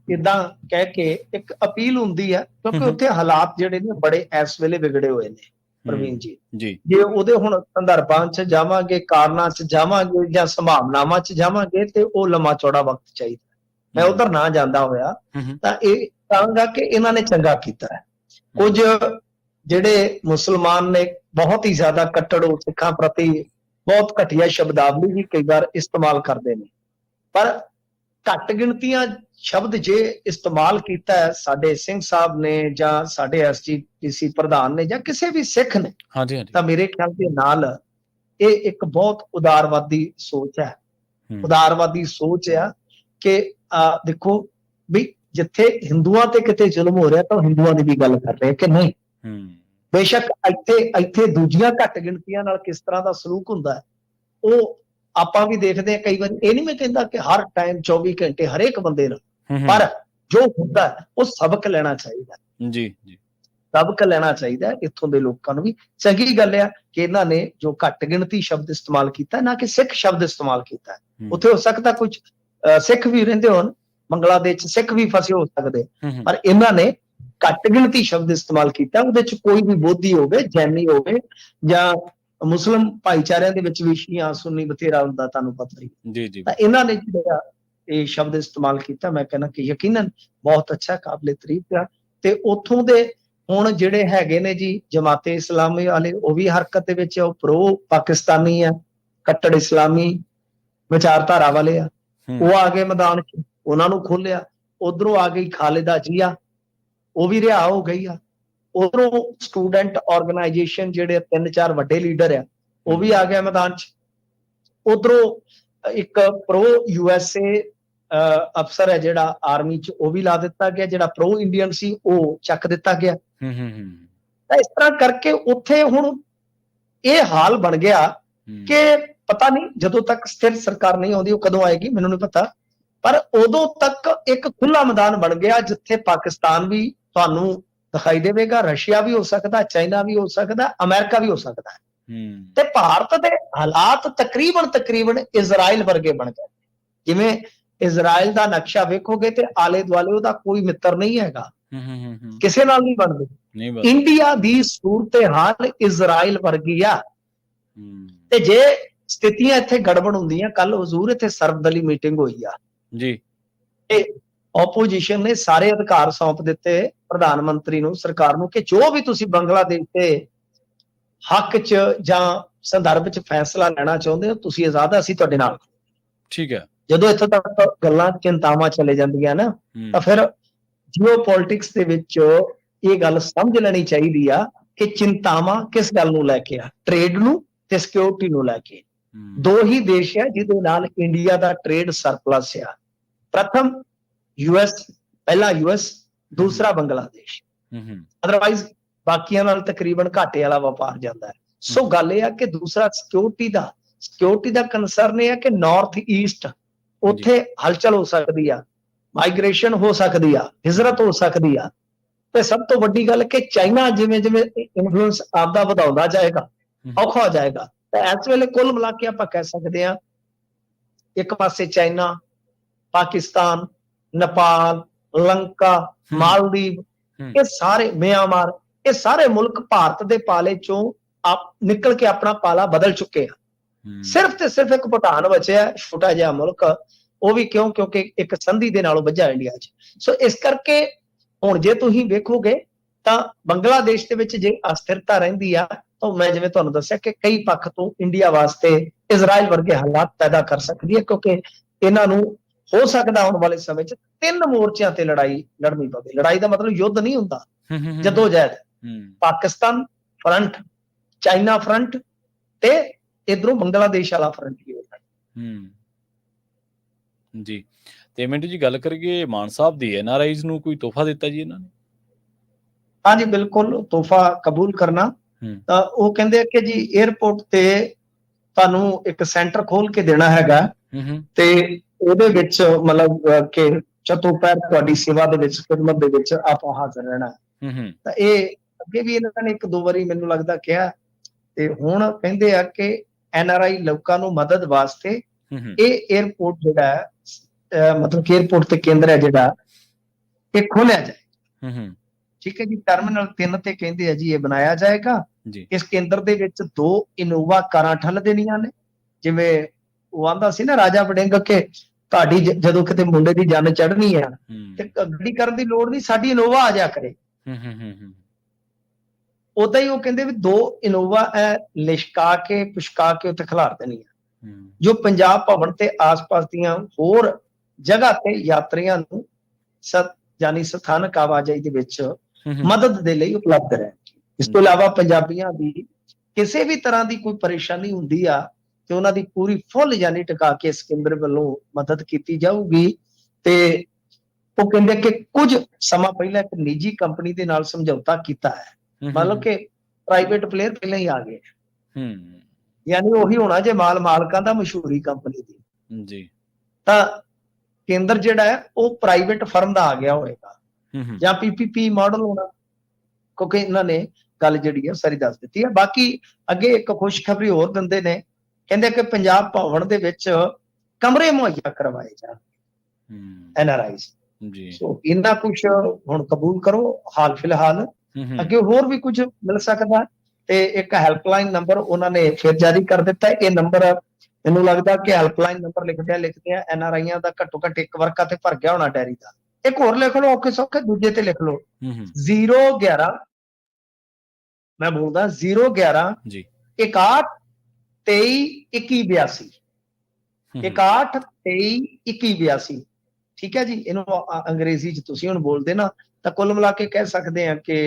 ਇਦਾਂ ਕਹਿ ਕੇ ਇੱਕ ਅਪੀਲ ਹੁੰਦੀ ਆ ਕਿਉਂਕਿ ਉੱਥੇ ਹਾਲਾਤ ਜਿਹੜੇ ਨੇ ਬੜੇ ਇਸ ਵੇਲੇ ਵਿਗੜੇ ਹੋਏ ਨੇ ਪ੍ਰਵੀਨ ਜੀ। ਜੇ ਉਹਦੇ ਹੁਣ ਸੰਦਰਭਾਂ 'ਚ ਜਾਵਾਂਗੇ, ਕਾਰਨਾਂ 'ਚ ਜਾਵਾਂਗੇ ਜਾਂ ਸੰਭਾਵਨਾਵਾਂ 'ਚ ਜਾਵਾਂਗੇ ਤੇ ਉਹ ਲੰਮਾ ਚੌੜਾ ਵਕਤ ਚਾਹੀਦਾ। ਮੈਂ ਉਧਰ ਨਾ ਜਾਂਦਾ ਹੋਇਆ ਤਾਂ ਇਹ ਕਹਾਂਗਾ ਕਿ ਇਹਨਾਂ ਨੇ ਚੰਗਾ ਕੀਤਾ ਹੈ। ਕੁਝ ਜਿਹੜੇ ਮੁਸਲਮਾਨ ਨੇ ਬਹੁਤ ਹੀ ਜ਼ਿਆਦਾ ਕੱਟੜ ਸਿੱਖਾਂ ਪ੍ਰਤੀ ਬਹੁਤ ਘਟੀਆ ਸ਼ਬਦਾਵਲੀ ਵੀ ਕਈ ਵਾਰ ਇਸਤੇਮਾਲ ਕਰਦੇ ਨੇ, ਪਰ ਘੱਟ ਗਿਣਤੀਆਂ ਸ਼ਬਦ ਜੇ ਇਸਤੇਮਾਲ ਕੀਤਾ ਹੈ ਸਾਡੇ ਸਿੰਘ ਸਾਹਿਬ ਨੇ ਜਾਂ ਸਾਡੇ ਐਸਜੀਪੀਸੀ ਪ੍ਰਧਾਨ ਨੇ ਜਾਂ ਕਿਸੇ ਵੀ ਸਿੱਖ ਨੇ, ਹਾਂਜੀ ਹਾਂਜੀ। ਤਾਂ ਮੇਰੇ ਖਿਆਲ ਦੇ ਨਾਲ ਇਹ ਇੱਕ ਬਹੁਤ ਉਦਾਰਵਾਦੀ ਸੋਚ ਹੈ। ਉਦਾਰਵਾਦੀ ਸੋਚ ਆ ਕਿ ਦੇਖੋ ਵੀ ਜਿੱਥੇ ਹਿੰਦੂਆਂ ਤੇ ਕਿਤੇ ਜ਼ੁਲਮ ਹੋ ਰਿਹਾ ਤਾਂ ਉਹ ਹਿੰਦੂਆਂ ਦੀ ਵੀ ਗੱਲ ਕਰ ਰਹੇ ਕਿ ਨਹੀਂ। ਬੇਸ਼ੱਕ ਇੱਥੇ ਦੂਜੀਆਂ ਘੱਟ ਗਿਣਤੀਆਂ ਨਾਲ ਕਿਸ ਤਰ੍ਹਾਂ ਦਾ ਸਲੂਕ ਹੁੰਦਾ ਹੈ ਉਹ ਆਪਾਂ ਵੀ ਦੇਖਦੇ ਹਾਂ ਕਈ ਵਾਰ। ਇਹ ਨਹੀਂ ਮੈਂ ਕਹਿੰਦਾ ਕਿ ਹਰ ਟਾਈਮ 24 ਘੰਟੇ ਹਰੇਕ ਬੰਦੇ ਨਾਲ, ਪਰ ਜੋ ਹੁੰਦਾ ਉਹ ਸਬਕ ਲੈਣਾ ਚਾਹੀਦਾ। ਜੀ ਜੀ, ਸਬਕ ਲੈਣਾ ਚਾਹੀਦਾ ਇੱਥੋਂ ਦੇ ਲੋਕਾਂ ਨੂੰ ਵੀ। ਚੰਗੀ ਗੱਲ ਆ ਕਿ ਇਹਨਾਂ ਨੇ ਜੋ ਘੱਟ ਗਿਣਤੀ ਸ਼ਬਦ ਇਸਤੇਮਾਲ ਕੀਤਾ, ਨਾ ਕਿ ਸਿੱਖ ਸ਼ਬਦ ਇਸਤੇਮਾਲ ਕੀਤਾ। ਉੱਥੇ ਹੋ ਸਕਦਾ ਕੁਝ ਸਿੱਖ ਵੀ ਰਹਿੰਦੇ ਹੋਣ, ਬੰਗਲਾਦੇਸ਼ 'ਚ ਸਿੱਖ ਵੀ ਫਸੇ ਹੋ ਸਕਦੇ, ਪਰ ਇਹਨਾਂ ਨੇ ਘੱਟ ਗਿਣਤੀ ਸ਼ਬਦ ਇਸਤੇਮਾਲ ਕੀਤਾ। ਉਹਦੇ 'ਚ ਕੋਈ ਵੀ ਬੋਧੀ ਹੋਵੇ, ਜੈਨੀ ਹੋਵੇ ਜਾਂ ਮੁਸਲਿਮ ਭਾਈਚਾਰਿਆਂ ਦੇ ਵਿੱਚ ਵੀ ਸ਼ੀਆ ਸੁੰਨੀ ਬਥੇਰਾ ਹੁੰਦਾ, ਤੁਹਾਨੂੰ ਪਤਾ ਹੀ। ਜੀ ਜੀ, ਤਾਂ ਇਹਨਾਂ ਨੇ ਜਿਹੜਾ ਇਹ ਸ਼ਬਦ ਇਸਤੇਮਾਲ ਕੀਤਾ, ਮੈਂ ਕਹਿੰਦਾ ਕਿ ਯਕੀਨਨ ਬਹੁਤ ਅੱਛਾ, ਕਾਬਲੇ ਤਾਰੀਫ ਆ। ਤੇ ਉੱਥੋਂ ਦੇ ਹੁਣ ਜਿਹੜੇ ਹੈਗੇ ਨੇ ਜੀ ਜਮਾਤੇ ਇਸਲਾਮੀ ਵਾਲੇ, ਉਹ ਵੀ ਹਰਕਤ ਦੇ ਵਿੱਚ, ਉਹ ਪ੍ਰੋ ਪਾਕਿਸਤਾਨੀ ਆ, ਕੱਟੜ ਇਸਲਾਮੀ ਵਿਚਾਰਧਾਰਾ ਵਾਲੇ ਆ, ਉਹ ਆ ਗਏ ਮੈਦਾਨ 'ਚ, ਉਹਨਾਂ ਨੂੰ ਖੋਲਿਆ। ਉਧਰੋਂ ਆ ਗਈ ਖਾਲਿਦਾ ਜੀਆ, ਉਹ ਵੀ ਰਿਹਾ ਹੋ ਗਈ ਆ। ਉਧਰੋਂ ਸਟੂਡੈਂਟ ਆਰਗੇਨਾਈਜੇਸ਼ਨ ਜਿਹੜੇ 3-4 ਵੱਡੇ ਲੀਡਰ ਆ, ਉਹ ਵੀ ਆ ਗਿਆ ਮੈਦਾਨ 'ਚ। ਉਧਰੋਂ ਇੱਕ ਪ੍ਰੋ USA ਅਫਸਰ ਹੈ ਜਿਹੜਾ ਆਰਮੀ 'ਚ, ਉਹ ਵੀ ਲਾ ਦਿੱਤਾ ਗਿਆ। ਜਿਹੜਾ ਪ੍ਰੋ ਇੰਡੀਅਨ ਸੀ ਉਹ ਚੱਕ ਦਿੱਤਾ ਗਿਆ। ਤਾਂ ਇਸ ਤਰ੍ਹਾਂ ਕਰਕੇ ਉੱਥੇ ਹੁਣ ਇਹ ਹਾਲ ਬਣ ਗਿਆ ਕਿ ਪਤਾ ਨਹੀਂ ਜਦੋਂ ਤੱਕ ਸਥਿਰ ਸਰਕਾਰ ਨਹੀਂ ਆਉਂਦੀ, ਉਹ ਕਦੋਂ ਆਏਗੀ ਮੈਨੂੰ ਨਹੀਂ ਪਤਾ, ਪਰ ਉਦੋਂ ਤੱਕ ਇੱਕ ਖੁੱਲਾ ਮੈਦਾਨ ਬਣ ਗਿਆ ਜਿੱਥੇ ਪਾਕਿਸਤਾਨ ਵੀ ਤੁਹਾਨੂੰ ਦਿਖਾਈ ਦੇਵੇਗਾ, ਰਸ਼ੀਆ ਵੀ ਹੋ ਸਕਦਾ, ਚਾਈਨਾ ਵੀ ਹੋ ਸਕਦਾ, ਅਮਰੀਕਾ ਵੀ ਹੋ ਸਕਦਾ। ਤੇ ਭਾਰਤ ਦੇ ਹਾਲਾਤ ਤਕਰੀਬਨ ਇਜ਼ਰਾਈਲ ਵਰਗੇ ਬਣ ਗਏ। ਜਿਵੇਂ ਇਜ਼ਰਾਈਲ ਦਾ ਨਕਸ਼ਾ ਵੇਖੋਗੇ ਤੇ ਆਲੇ ਦੁਆਲੇ ਉਹਦਾ ਕੋਈ ਮਿੱਤਰ ਨਹੀਂ ਹੈਗਾ, ਕਿਸੇ ਨਾਲ ਨਹੀਂ ਬਣਦੇ। ਇੰਡੀਆ ਦੀ ਸੂਰਤ ਹਾਲ ਇਜ਼ਰਾਈਲ ਵਰਗੀ ਆ। ਤੇ ਜੇ ਸਥਿਤੀਆਂ ਇੱਥੇ ਗੜਬੜ ਹੁੰਦੀਆਂ, ਕੱਲ ਹਜ਼ੂਰ ਇੱਥੇ ਸਰਬਦਲੀ ਮੀਟਿੰਗ ਹੋਈ ਆ ਜੀ, ਤੇ ਆਪੋਜੀਸ਼ਨ ਨੇ ਸਾਰੇ ਅਧਿਕਾਰ ਸੌਂਪ ਦਿੱਤੇ ਪ੍ਰਧਾਨ ਮੰਤਰੀ ਨੂੰ, ਸਰਕਾਰ ਨੂੰ, ਕਿ ਜੋ ਵੀ ਤੁਸੀਂ ਬੰਗਲਾਦੇਸ਼ ਦੇ ਹੱਕ 'ਚ ਜਾਂ ਸੰਦਰਭ 'ਚ ਫੈਸਲਾ ਲੈਣਾ ਚਾਹੁੰਦੇ ਹੋ, ਤੁਸੀਂ ਆਜ਼ਾਦ, ਅਸੀਂ ਤੁਹਾਡੇ ਨਾਲ। ਠੀਕ ਹੈ। ਜਦੋਂ ਇੱਥੋਂ ਤੱਕ ਗੱਲਾਂ ਚਿੰਤਾਵਾਂ ਚਲੇ ਜਾਂਦੀਆਂ ਨਾ, ਤਾਂ ਫਿਰ ਜੀਓ ਪੋਲਿਟਿਕਸ ਦੇ ਵਿੱਚ ਇਹ ਗੱਲ ਸਮਝ ਲੈਣੀ ਚਾਹੀਦੀ ਆ ਕਿ ਚਿੰਤਾਵਾਂ ਕਿਸ ਗੱਲ ਨੂੰ ਲੈ ਕੇ ਆ, ਟ੍ਰੇਡ ਨੂੰ ਤੇ ਸਿਕਿਉਰਿਟੀ ਨੂੰ ਲੈ ਕੇ। ਦੋ ਹੀ ਦੇਸ਼ ਆ ਜਿਹਦੇ ਨਾਲ ਇੰਡੀਆ ਦਾ ਟ੍ਰੇਡ ਸਰਪਲਸ ਆ। ਪ੍ਰਥਮ US, ਪਹਿਲਾ US, ਦੂਸਰਾ ਬੰਗਲਾਦੇਸ਼। ਅਦਰਵਾਈਜ਼ ਬਾਕੀਆਂ ਨਾਲ ਤਕਰੀਬਨ ਘਾਟੇ ਵਾਲਾ ਵਪਾਰ ਜਾਂਦਾ ਹੈ। ਸੋ ਗੱਲ ਇਹ ਆ ਕਿ ਦੂਸਰਾ ਸਿਕਿਉਰਿਟੀ ਦਾ ਕੰਸਰਨ ਇਹ ਆ ਕਿ ਨਾਰਥ ਈਸਟ, ਉੱਥੇ ਹਲਚਲ ਹੋ ਸਕਦੀ ਆ, ਮਾਈਗ੍ਰੇਸ਼ਨ ਹੋ ਸਕਦੀ ਆ, ਹਿਜਰਤ ਹੋ ਸਕਦੀ ਆ। ਤੇ ਸਭ ਤੋਂ ਵੱਡੀ ਗੱਲ ਕਿ ਚਾਈਨਾ ਜਿਵੇਂ ਇਨਫਲੂਐਂਸ ਆਪਦਾ ਵਧਾਉਂਦਾ ਜਾਏਗਾ, ਔਖਾ ਹੋ ਜਾਏਗਾ। ਤਾਂ ਇਸ ਵੇਲੇ ਕੁੱਲ ਮਿਲਾ ਕੇ ਆਪਾਂ ਕਹਿ ਸਕਦੇ ਹਾਂ, ਇੱਕ ਪਾਸੇ ਚਾਈਨਾ, ਪਾਕਿਸਤਾਨ, ਨੇਪਾਲ, ਲੰਕਾ, ਮਾਲਦੀਵ, ਇਹ ਸਾਰੇ, ਮਿਆਂਮਾਰ, ਇਹ ਸਾਰੇ ਮੁਲਕ ਭਾਰਤ ਦੇ ਪਾਲੇ ਚੋਂ ਨਿਕਲ ਕੇ ਆਪਣਾ ਪਾਲਾ ਬਦਲ ਚੁੱਕੇ ਆ। ਸਿਰਫ ਤੇ ਸਿਰਫ ਇੱਕ ਭੂਟਾਨ ਬਚਿਆ, ਛੋਟਾ ਜਿਹਾ ਮੁਲਕ, ਉਹ ਵੀ ਕਿਉਂਕਿ ਇੱਕ ਸੰਧੀ ਦੇ ਨਾਲੋਂ ਵੱਜਾ ਇੰਡੀਆ 'ਚ। ਸੋ ਇਸ ਕਰਕੇ ਹੁਣ ਜੇ ਤੁਸੀਂ ਵੇਖੋਗੇ ਤਾਂ ਬੰਗਲਾਦੇਸ਼ ਦੇ ਵਿੱਚ ਜੇ ਅਸਥਿਰਤਾ ਰਹਿੰਦੀ ਆ, ਤਾਂ ਮੈਂ ਜਿਵੇਂ ਤੁਹਾਨੂੰ ਦੱਸਿਆ ਕਿ ਕਈ ਪੱਖ ਤੋਂ ਇੰਡੀਆ ਵਾਸਤੇ ਇਜ਼ਰਾਈਲ ਵਰਗੇ ਹਾਲਾਤ ਪੈਦਾ ਕਰ ਸਕਦੀ ਹੈ, ਕਿਉਂਕਿ ਇਹਨਾਂ ਨੂੰ ਹੋ ਸਕਦਾ ਆਉਣ ਵਾਲੇ ਸਮੇਂ 'ਚ 3 ਮੋਰਚਿਆਂ ਤੇ ਲੜਾਈ ਲੜਨੀ ਪਵੇ। ਲੜਾਈ ਦਾ ਮਤਲਬ ਯੁੱਧ ਨਹੀਂ ਹੁੰਦਾ, ਜਦੋਜਹਿਦ। ਪਾਕਿਸਤਾਨ ਫਰੰਟ, ਚਾਈਨਾ ਫਰੰਟ ਤੇ ਇਧਰੋਂ ਬੰਗਲਾਦੇਸ਼ ਵਾਲਾ ਫਰੰਟ ਵੀ ਹੋਣਾ। ਜੀ, ਤੇ ਮਿੰਟੂ ਜੀ ਗੱਲ ਕਰੀਏ ਮਾਨ ਸਾਹਿਬ ਦੀ, NRIs ਨੂੰ ਕੋਈ ਤੋਹਫਾ ਦਿੱਤਾ ਜੀ ਇਹਨਾਂ ਨੇ? ਹਾਂਜੀ ਬਿਲਕੁਲ, ਤੋਹਫਾ ਕਬੂਲ ਕਰਨਾ। ਤਾਂ ਉਹ ਕਹਿੰਦੇ ਕਿ ਜੀ 에ਅਰਪੋਰਟ ਤੇ ਤੁਹਾਨੂੰ ਇੱਕ ਸੈਂਟਰ ਖੋਲ ਕੇ ਦੇਣਾ ਹੈਗਾ, ਤੇ ਉਹਦੇ ਵਿੱਚ ਮਤਲਬ ਕਿ ਚਤੁਰਪਹਿਰ ਤੁਹਾਡੀ ਸੇਵਾ ਦੇ ਵਿੱਚ, ਖਿਦਮਤ ਦੇ ਵਿੱਚ ਆਪਾਂ ਹਾਜ਼ਰ ਰਹਿਣਾ। ਤਾਂ ਇਹ ਅੱਗੇ ਵੀ ਇਹਨਾਂ ਨੇ 1-2 ਵਾਰੀ ਮੈਨੂੰ ਲੱਗਦਾ ਕਿਹਾ, ਤੇ ਹੁਣ ਕਹਿੰਦੇ ਆ ਕਿ NRI ਲੋਕਾਂ ਨੂੰ ਮਦਦ ਵਾਸਤੇ ਇਹ 에ਅਰਪੋਰਟ ਜਿਹੜਾ ਮਤਲਬ ਕਿ 에ਅਰਪੋਰਟ ਤੇ ਕੇਂਦਰ ਹੈ ਜਿਹੜਾ, ਇਹ ਖੋਲਿਆ ਜਾਏ। ਠੀਕ ਹੈ ਜੀ। ਟਰਮੀਨਲ 3 ਤੇ ਕਹਿੰਦੇ ਆ ਜੀ ਇਹ ਬਣਾਇਆ ਜਾਏਗਾ। ਇਸ ਕੇਂਦਰ ਦੇ ਵਿੱਚ 2 ਇਨੋਵਾ ਕਾਰਾਂ ਠੱਲ ਦੇਣੀਆਂ ਨੇ। ਜਿਵੇਂ ਉਹ ਆਂਦਾ ਸੀ ਨਾ ਰਾਜਾ ਵੜਿੰਗ, ਕਿ ਤੁਹਾਡੀ ਜਦੋਂ ਕਿਤੇ ਮੁੰਡੇ ਦੀ ਜੰਨ ਚੜ੍ਹਨੀ ਆ ਤੇ ਗੱਡੀ ਕਰਨ ਦੀ ਲੋੜ ਨਹੀਂ, ਸਾਡੀ ਇਨੋਵਾ ਆ ਜਾ ਕਰੇ। ਉਦਾਂ ਹੀ ਉਹ ਕਹਿੰਦੇ ਵੀ 2 ਇਨੋਵਾ ਲਿਸ਼ਕਾ ਕੇ ਪੁਸ਼ਕਾ ਕੇ ਉੱਥੇ ਖਿਲਾਰ ਦੇਣੀ ਆ। ਜੋ ਪੰਜਾਬ ਭਵਨ ਤੇ ਆਸ-ਪਾਸ ਦੀਆਂ ਹੋਰ ਜਗ੍ਹਾ ਤੇ ਯਾਤਰੀਆਂ ਨੂੰ ਯਾਨੀ ਸਥਾਨਕ ਆਵਾਜਾਈ ਦੇ ਵਿੱਚ ਮਦਦ ਦੇ ਲਈ ਉਪਲਬਧ ਰਹਿਣ। ਇਸ ਤੋਂ ਇਲਾਵਾ ਪੰਜਾਬੀਆਂ ਦੀ ਕਿਸੇ ਵੀ ਤਰ੍ਹਾਂ ਦੀ ਕੋਈ ਪਰੇਸ਼ਾਨੀ ਹੁੰਦੀ ਆ ਤੇ ਉਹਨਾਂ ਦੀ ਪੂਰੀ ਫੁੱਲ ਯਾਨੀ ਟਿਕਾ ਕੇ ਇਸ ਕੇਂਦਰ ਵੱਲੋਂ ਮਦਦ ਕੀਤੀ ਜਾਊਗੀ। ਤੇ ਉਹ ਕਹਿੰਦੇ ਕਿ ਕੁਝ ਸਮਾਂ ਪਹਿਲਾਂ ਇੱਕ ਨਿੱਜੀ ਕੰਪਨੀ ਦੇ ਨਾਲ ਸਮਝੌਤਾ ਕੀਤਾ ਹੈ, ਮਤਲਬ ਕਿ ਪ੍ਰਾਈਵੇਟ ਪਲੇਅਰ ਪਹਿਲਾਂ ਹੀ ਆ ਗਏ, ਯਾਨੀ ਉਹੀ ਹੋਣਾ ਜੇ ਮਾਲਕਾਂ ਦਾ ਮਸ਼ਹੂਰੀ ਕੰਪਨੀ ਦੀ ਜੀ, ਤਾਂ ਕੇਂਦਰ ਜਿਹੜਾ ਹੈ ਉਹ ਪ੍ਰਾਈਵੇਟ ਫਰਮ ਦਾ ਆ ਗਿਆ ਹੋਏਗਾ ਜਾਂ ਪੀਪੀਪੀ ਮਾਡਲ ਹੋਣਾ, ਕਿਉਂਕਿ ਇਹਨਾਂ ਨੇ ਗੱਲ ਜਿਹੜੀ ਹੈ ਸਾਰੀ ਦੱਸ ਦਿੱਤੀ ਹੈ। ਬਾਕੀ ਅੱਗੇ ਇੱਕ ਖੁਸ਼ਖਬਰੀ ਹੋਰ ਦਿੰਦੇ ਨੇ, ਕਹਿੰਦੇ ਕਿ ਪੰਜਾਬ ਭਵਨ ਦੇ ਵਿੱਚ ਕਮਰੇ ਮੁਹੱਈਆ ਕਰਵਾਏ ਜਾਣ NRIs। ਸੋ ਇੰਨਾ ਕੁਛ ਹੁਣ ਕਬੂਲ ਕਰੋ ਹਾਲ ਫਿਲਹਾਲ, ਅੱਗੇ ਹੋਰ ਵੀ ਕੁਝ ਮਿਲ ਸਕਦਾ। ਤੇ ਇੱਕ ਹੈਲਪਲਾਈਨ ਨੰਬਰ ਉਹਨਾਂ ਨੇ ਫਿਰ ਜਾਰੀ ਕਰ ਦਿੱਤਾ। ਇਹ ਨੰਬਰ ਮੈਨੂੰ ਲੱਗਦਾ ਕਿ ਹੈਲਪਲਾਈਨ ਨੰਬਰ ਲਿਖਦੇ ਆ NRIਆਂ ਦਾ ਘੱਟੋ ਘੱਟ ਇੱਕ ਵਰਕਾ ਤੇ ਭਰ ਗਿਆ ਹੋਣਾ ਡੈਰੀ ਦਾ। ਇੱਕ ਹੋਰ ਲਿਖ ਲਓ ਔਖੇ ਸੌਖੇ, ਦੂਜੇ ਤੇ ਲਿਖ ਲਓ 011, ਮੈਂ ਬੋਲਦਾ 011 61 23 21 82, 61 23 21 82। ਠੀਕ ਹੈ ਜੀ, ਇਹਨੂੰ ਅੰਗਰੇਜ਼ੀ ਚ ਤੁਸੀਂ ਹੁਣ ਬੋਲਦੇ ਨਾ ਤਾਂ ਕੁੱਲ ਮਿਲਾ ਕੇ ਕਹਿ ਸਕਦੇ ਆ ਕਿ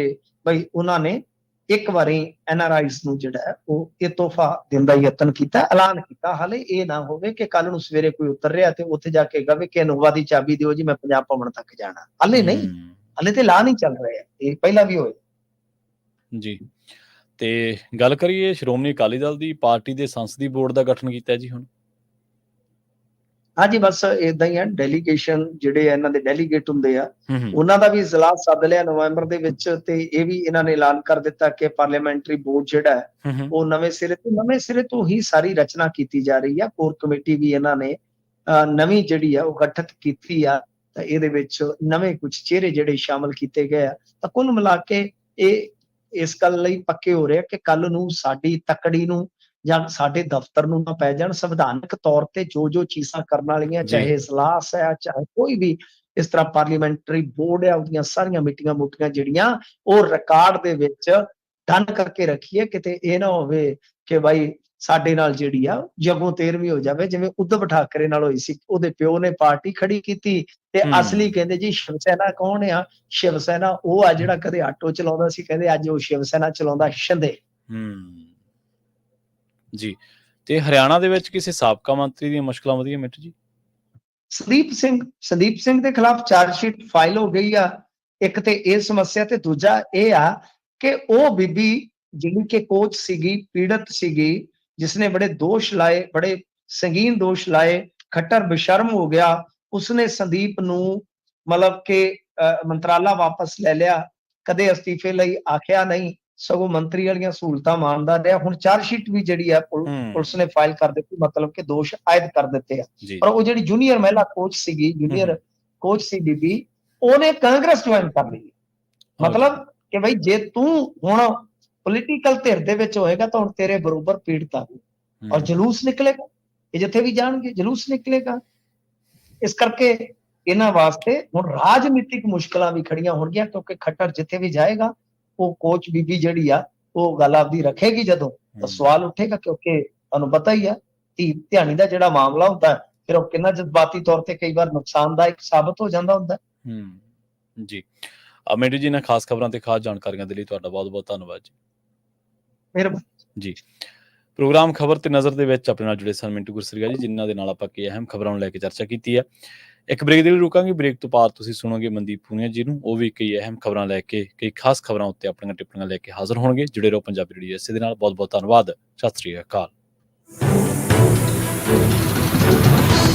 ਬਈ ਉਹਨਾਂ ਨੇ ਇੱਕ ਵਾਰੀ NRIs ਨੂੰ ਜਿਹੜਾ ਹੈ ਉਹ ਇਹ ਤੋਹਫਾ ਦੇਣ ਦਾ ਯਤਨ ਕੀਤਾ, ਐਲਾਨ ਕੀਤਾ। ਹਾਲੇ ਇਹ ਨਾ ਹੋਵੇ ਕਿ ਕੱਲ ਨੂੰ ਸਵੇਰੇ ਕੋਈ ਉਤਰ ਰਿਹਾ ਤੇ ਉੱਥੇ ਜਾ ਕੇ ਕਹੇ ਕਿ ਇਨੋਵਾ ਦੀ ਚਾਬੀ ਦਿਓ ਜੀ, ਮੈਂ ਪੰਜਾਬ ਭਵਨ ਤੱਕ ਜਾਣਾ। ਹਾਲੇ ਨਹੀਂ, ਹਾਲੇ ਤੇ ਐਲਾਨ ਹੀ ਚੱਲ ਰਿਹਾ, ਇਹ ਪਹਿਲਾਂ ਵੀ ਹੋਏ ਜੀ। ਤੇ ਗੱਲ ਕਰੀਏ ਸ਼੍ਰੋਮਣੀ ਅਕਾਲੀ ਦਲ ਦੀ, ਪਾਰਟੀ ਦੇ ਸੰਸਦੀ ਬੋਰਡ ਦਾ ਗਠਨ ਕੀਤਾ ਜੀ ਹੁਣ। ਹਾਂਜੀ, ਬਸ ਏਦਾਂ ਹੀ ਆ। ਡੈਲੀਗੇਸ਼ਨ ਜਿਹੜੇ ਇਹਨਾਂ ਦੇ ਡੈਲੀਗੇਟ ਹੁੰਦੇ ਆ, ਉਹਨਾਂ ਦਾ ਵੀ ਇਜਲਾਸ ਸੱਦ ਲਿਆ ਨਵੰਬਰ ਦੇ ਵਿੱਚ, ਤੇ ਇਹ ਵੀ ਇਹਨਾਂ ਨੇ ਐਲਾਨ ਕਰ ਦਿੱਤਾ ਕਿ ਪਾਰਲੀਮੈਂਟਰੀ ਬੋਰਡ ਜਿਹੜਾ ਹੈ ਉਹ ਨਵੇਂ ਸਿਰੇ ਤੋਂ ਹੀ ਸਾਰੀ ਰਚਨਾ ਕੀਤੀ ਜਾ ਰਹੀ ਆ। ਕੋਰ ਕਮੇਟੀ ਵੀ ਇਹਨਾਂ ਨੇ ਨਵੀਂ ਜਿਹੜੀ ਆ ਉਹ ਗਠਿਤ ਕੀਤੀ ਆ, ਤਾਂ ਇਹਦੇ ਵਿੱਚ ਨਵੇਂ ਕੁਝ ਚਿਹਰੇ ਜਿਹੜੇ ਸ਼ਾਮਲ ਕੀਤੇ ਗਏ ਆ। ਤਾਂ ਕੁੱਲ ਮਿਲਾ ਕੇ ਇਹ ਇਸ ਗੱਲ ਲਈ ਪੱਕੇ ਹੋ ਰਹੇ ਆ ਕਿ ਕੱਲ ਨੂੰ ਸਾਡੀ ਤਕੜੀ ਨੂੰ ਜਾਂ ਸਾਡੇ ਦਫ਼ਤਰ ਨੂੰ ਨਾ ਪੈ ਜਾਣ। ਸੰਵਿਧਾਨਕ ਤੌਰ ਤੇ ਜੋ ਚੀਜ਼ਾਂ ਕਰਨ ਵਾਲੀਆਂ, ਚਾਹੇ ਇਜਲਾਸ ਹੈ, ਚਾਹੇ ਕੋਈ ਵੀ ਇਸ ਤਰ੍ਹਾਂ ਪਾਰਲੀਮੈਂਟਰੀ ਬੋਰਡ ਹੈ, ਉਹਦੀਆਂ ਸਾਰੀਆਂ ਮੀਟਿੰਗਾਂ ਮੋਟੀਆਂ ਜਿਹੜੀਆਂ ਉਹ ਰਿਕਾਰਡ ਦੇ ਵਿੱਚ ਡਨ ਕਰਕੇ ਰੱਖੀਏ। ਕਿਤੇ ਇਹ ਨਾ ਹੋਵੇ ਕਿ ਬਾਈ ਸਾਡੇ ਨਾਲ ਜਿਹੜੀ ਆ ਜਗੋਂ ਤੇਰਵੀਂ ਹੋ ਜਾਵੇ, ਜਿਵੇਂ ਉਧਵ ਠਾਕਰੇ ਨਾਲ ਹੋਈ ਸੀ। ਉਹਦੇ ਪਿਓ ਨੇ ਪਾਰਟੀ ਖੜੀ ਕੀਤੀ ਤੇ ਅਸਲੀ ਕਹਿੰਦੇ ਜੀ ਸ਼ਿਵ ਸੈਨਾ ਕੌਣ ਆ? ਸ਼ਿਵ ਸੈਨਾ ਉਹ ਆ ਜਿਹੜਾ ਕਦੇ ਆਟੋ ਚਲਾਉਂਦਾ ਸੀ, ਕਹਿੰਦੇ ਅੱਜ ਉਹ ਸ਼ਿਵ ਸੈਨਾ ਚਲਾਉਂਦਾ ਸ਼ਿੰਦੇ। ਜੀ, ਤੇ ਹਰਿਆਣਾ ਦੇ ਵਿੱਚ ਕਿਸੇ ਸਾਬਕਾ ਮੰਤਰੀ ਦੀਆਂ ਮੁਸ਼ਕਲਾਂ ਵਧੀਆਂ ਮਿੱਠੂ ਜੀ? ਸੰਦੀਪ ਸਿੰਘ ਦੇ ਖਿਲਾਫ ਚਾਰਜਸ਼ੀਟ ਫਾਈਲ ਹੋ ਗਈ ਆ। ਇੱਕ ਤੇ ਇਹ ਸਮੱਸਿਆ, ਤੇ ਦੂਜਾ ਇਹ ਆ ਕਿ ਉਹ ਬੀਬੀ ਜਿਹੜੀ ਕਿ ਕੋਚ ਸੀਗੀ, ਪੀੜਤ ਸੀਗੀ, ਜਿਸਨੇ ਬੜੇ ਦੋਸ਼ ਲਾਏ, ਬੜੇ ਸੰਗੀਨ ਦੋਸ਼ ਲਾਏ, ਖੱਟਰ ਬੇਸ਼ਰਮ ਹੋ ਗਿਆ। ਉਸਨੇ ਸੰਦੀਪ ਨੂੰ ਮਤਲਬ ਕਿ ਮੰਤਰਾਲਾ ਵਾਪਸ ਲੈ ਲਿਆ, ਕਦੇ ਅਸਤੀਫੇ ਲਈ ਆਖਿਆ ਨਹੀਂ, ਸਗੋਂ ਮੰਤਰੀ ਵਾਲੀਆਂ ਸਹੂਲਤਾਂ ਮੰਨਦਾ ਰਿਹਾ। ਹੁਣ ਚਾਰਜਸ਼ੀਟ ਵੀ ਜਿਹੜੀ ਆ ਪੁਲਿਸ ਨੇ ਫਾਈਲ ਕਰ ਦਿੱਤੀ, ਮਤਲਬ ਕਿ ਦੋਸ਼ ਆਇਦ ਕਰ ਦਿੱਤੇ ਆ। ਪਰ ਉਹ ਜਿਹੜੀ ਜੂਨੀਅਰ ਮਹਿਲਾ ਕੋਚ ਸੀਗੀ, ਜੂਨੀਅਰ ਕੋਚ ਸੀ ਬੀਬੀ, ਉਹਨੇ ਕਾਂਗਰਸ ਜੁਆਇਨ ਕਰ ਲਈ। ਮਤਲਬ ਕਿ ਬਈ ਜੇ ਤੂੰ ਹੁਣ ਪੋਲੀਟੀਕਲ ਧਿਰ ਦੇ ਵਿੱਚ ਹੋਏਗਾ ਤਾਂ ਹੁਣ ਤੇਰੇ ਬਰੋਬਰ ਪੀੜਤ ਆ ਔਰ ਜਲੂਸ ਨਿਕਲੇਗਾ। ਇਹ ਜਿੱਥੇ ਵੀ ਜਾਣਗੇ ਜਲੂਸ ਨਿਕਲੇਗਾ। ਇਸ ਕਰਕੇ ਇਹਨਾਂ ਵਾਸਤੇ ਹੁਣ ਰਾਜਨੀਤਿਕ ਮੁਸ਼ਕਲਾਂ ਵੀ ਖੜੀਆਂ ਹੋਣਗੀਆਂ, ਕਿਉਂਕਿ ਖੱਟਰ ਜਿੱਥੇ ਵੀ ਜਾਏਗਾ ਉਹ ਕੋਚ ਬੀਬੀ ਜਿਹੜੀ ਆ ਉਹ ਗੱਲ ਆਪਦੀ ਰੱਖੇਗੀ। ਜਦੋਂ ਤਾਂ ਸਵਾਲ ਉੱਠੇਗਾ, ਕਿਉਂਕਿ ਤੁਹਾਨੂੰ ਪਤਾ ਹੀ ਆ ਧੀ ਧਿਆਣੀ ਦਾ ਜਿਹੜਾ ਮਾਮਲਾ ਹੁੰਦਾ ਫਿਰ ਉਹ ਕਿੰਨਾ ਜਜ਼ਬਾਤੀ ਤੌਰ ਤੇ ਕਈ ਵਾਰ ਨੁਕਸਾਨਦਾਇਕ ਸਾਬਤ ਹੋ ਜਾਂਦਾ ਹੁੰਦਾ। ਜੀ, ਮਿੰਟੂ ਜੀ, ਨੇ ਖਾਸ ਖਬਰਾਂ ਤੇ ਖਾਸ ਜਾਣਕਾਰੀਆਂ ਦੇ ਲਈ ਤੁਹਾਡਾ ਬਹੁਤ ਬਹੁਤ ਧੰਨਵਾਦ ਜੀ। ਮਿਹਰਬਾਨੀ ਜੀ। ਪ੍ਰੋਗਰਾਮ ਖਬਰ ਤੇ ਨਜ਼ਰ ਦੇ ਵਿੱਚ ਆਪਣੇ ਨਾਲ ਜੁੜੇ ਸਨ ਮਿੰਟੂ ਗੁਰਸਰੀਆ ਜੀ, ਜਿਨ੍ਹਾਂ ਦੇ ਨਾਲ ਆਪਾਂ ਕਈ ਅਹਿਮ ਖਬਰਾਂ ਨੂੰ ਲੈ ਕੇ ਚਰਚਾ ਕੀਤੀ ਹੈ। ਇੱਕ ਬ੍ਰੇਕ ਦੇ ਲਈ ਰੁਕਾਂਗੇ। ਬ੍ਰੇਕ ਤੋਂ ਬਾਅਦ ਤੁਸੀਂ ਸੁਣੋਗੇ ਮਨਦੀਪ ਪੂਨੀਆ ਜੀ ਨੂੰ, ਉਹ ਵੀ ਕਈ ਅਹਿਮ ਖਬਰਾਂ ਲੈ ਕੇ, ਕਈ ਖਾਸ ਖਬਰਾਂ ਉੱਤੇ ਆਪਣੀਆਂ ਟਿੱਪਣੀਆਂ ਲੈ ਕੇ ਹਾਜ਼ਰ ਹੋਣਗੇ। ਜੁੜੇ ਰਹੋ ਪੰਜਾਬੀ ਰੇਡੀਓ ਇਸੇ ਦੇ ਨਾਲ। ਬਹੁਤ ਬਹੁਤ ਧੰਨਵਾਦ। ਸਤਿ ਸ੍ਰੀ ਅਕਾਲ।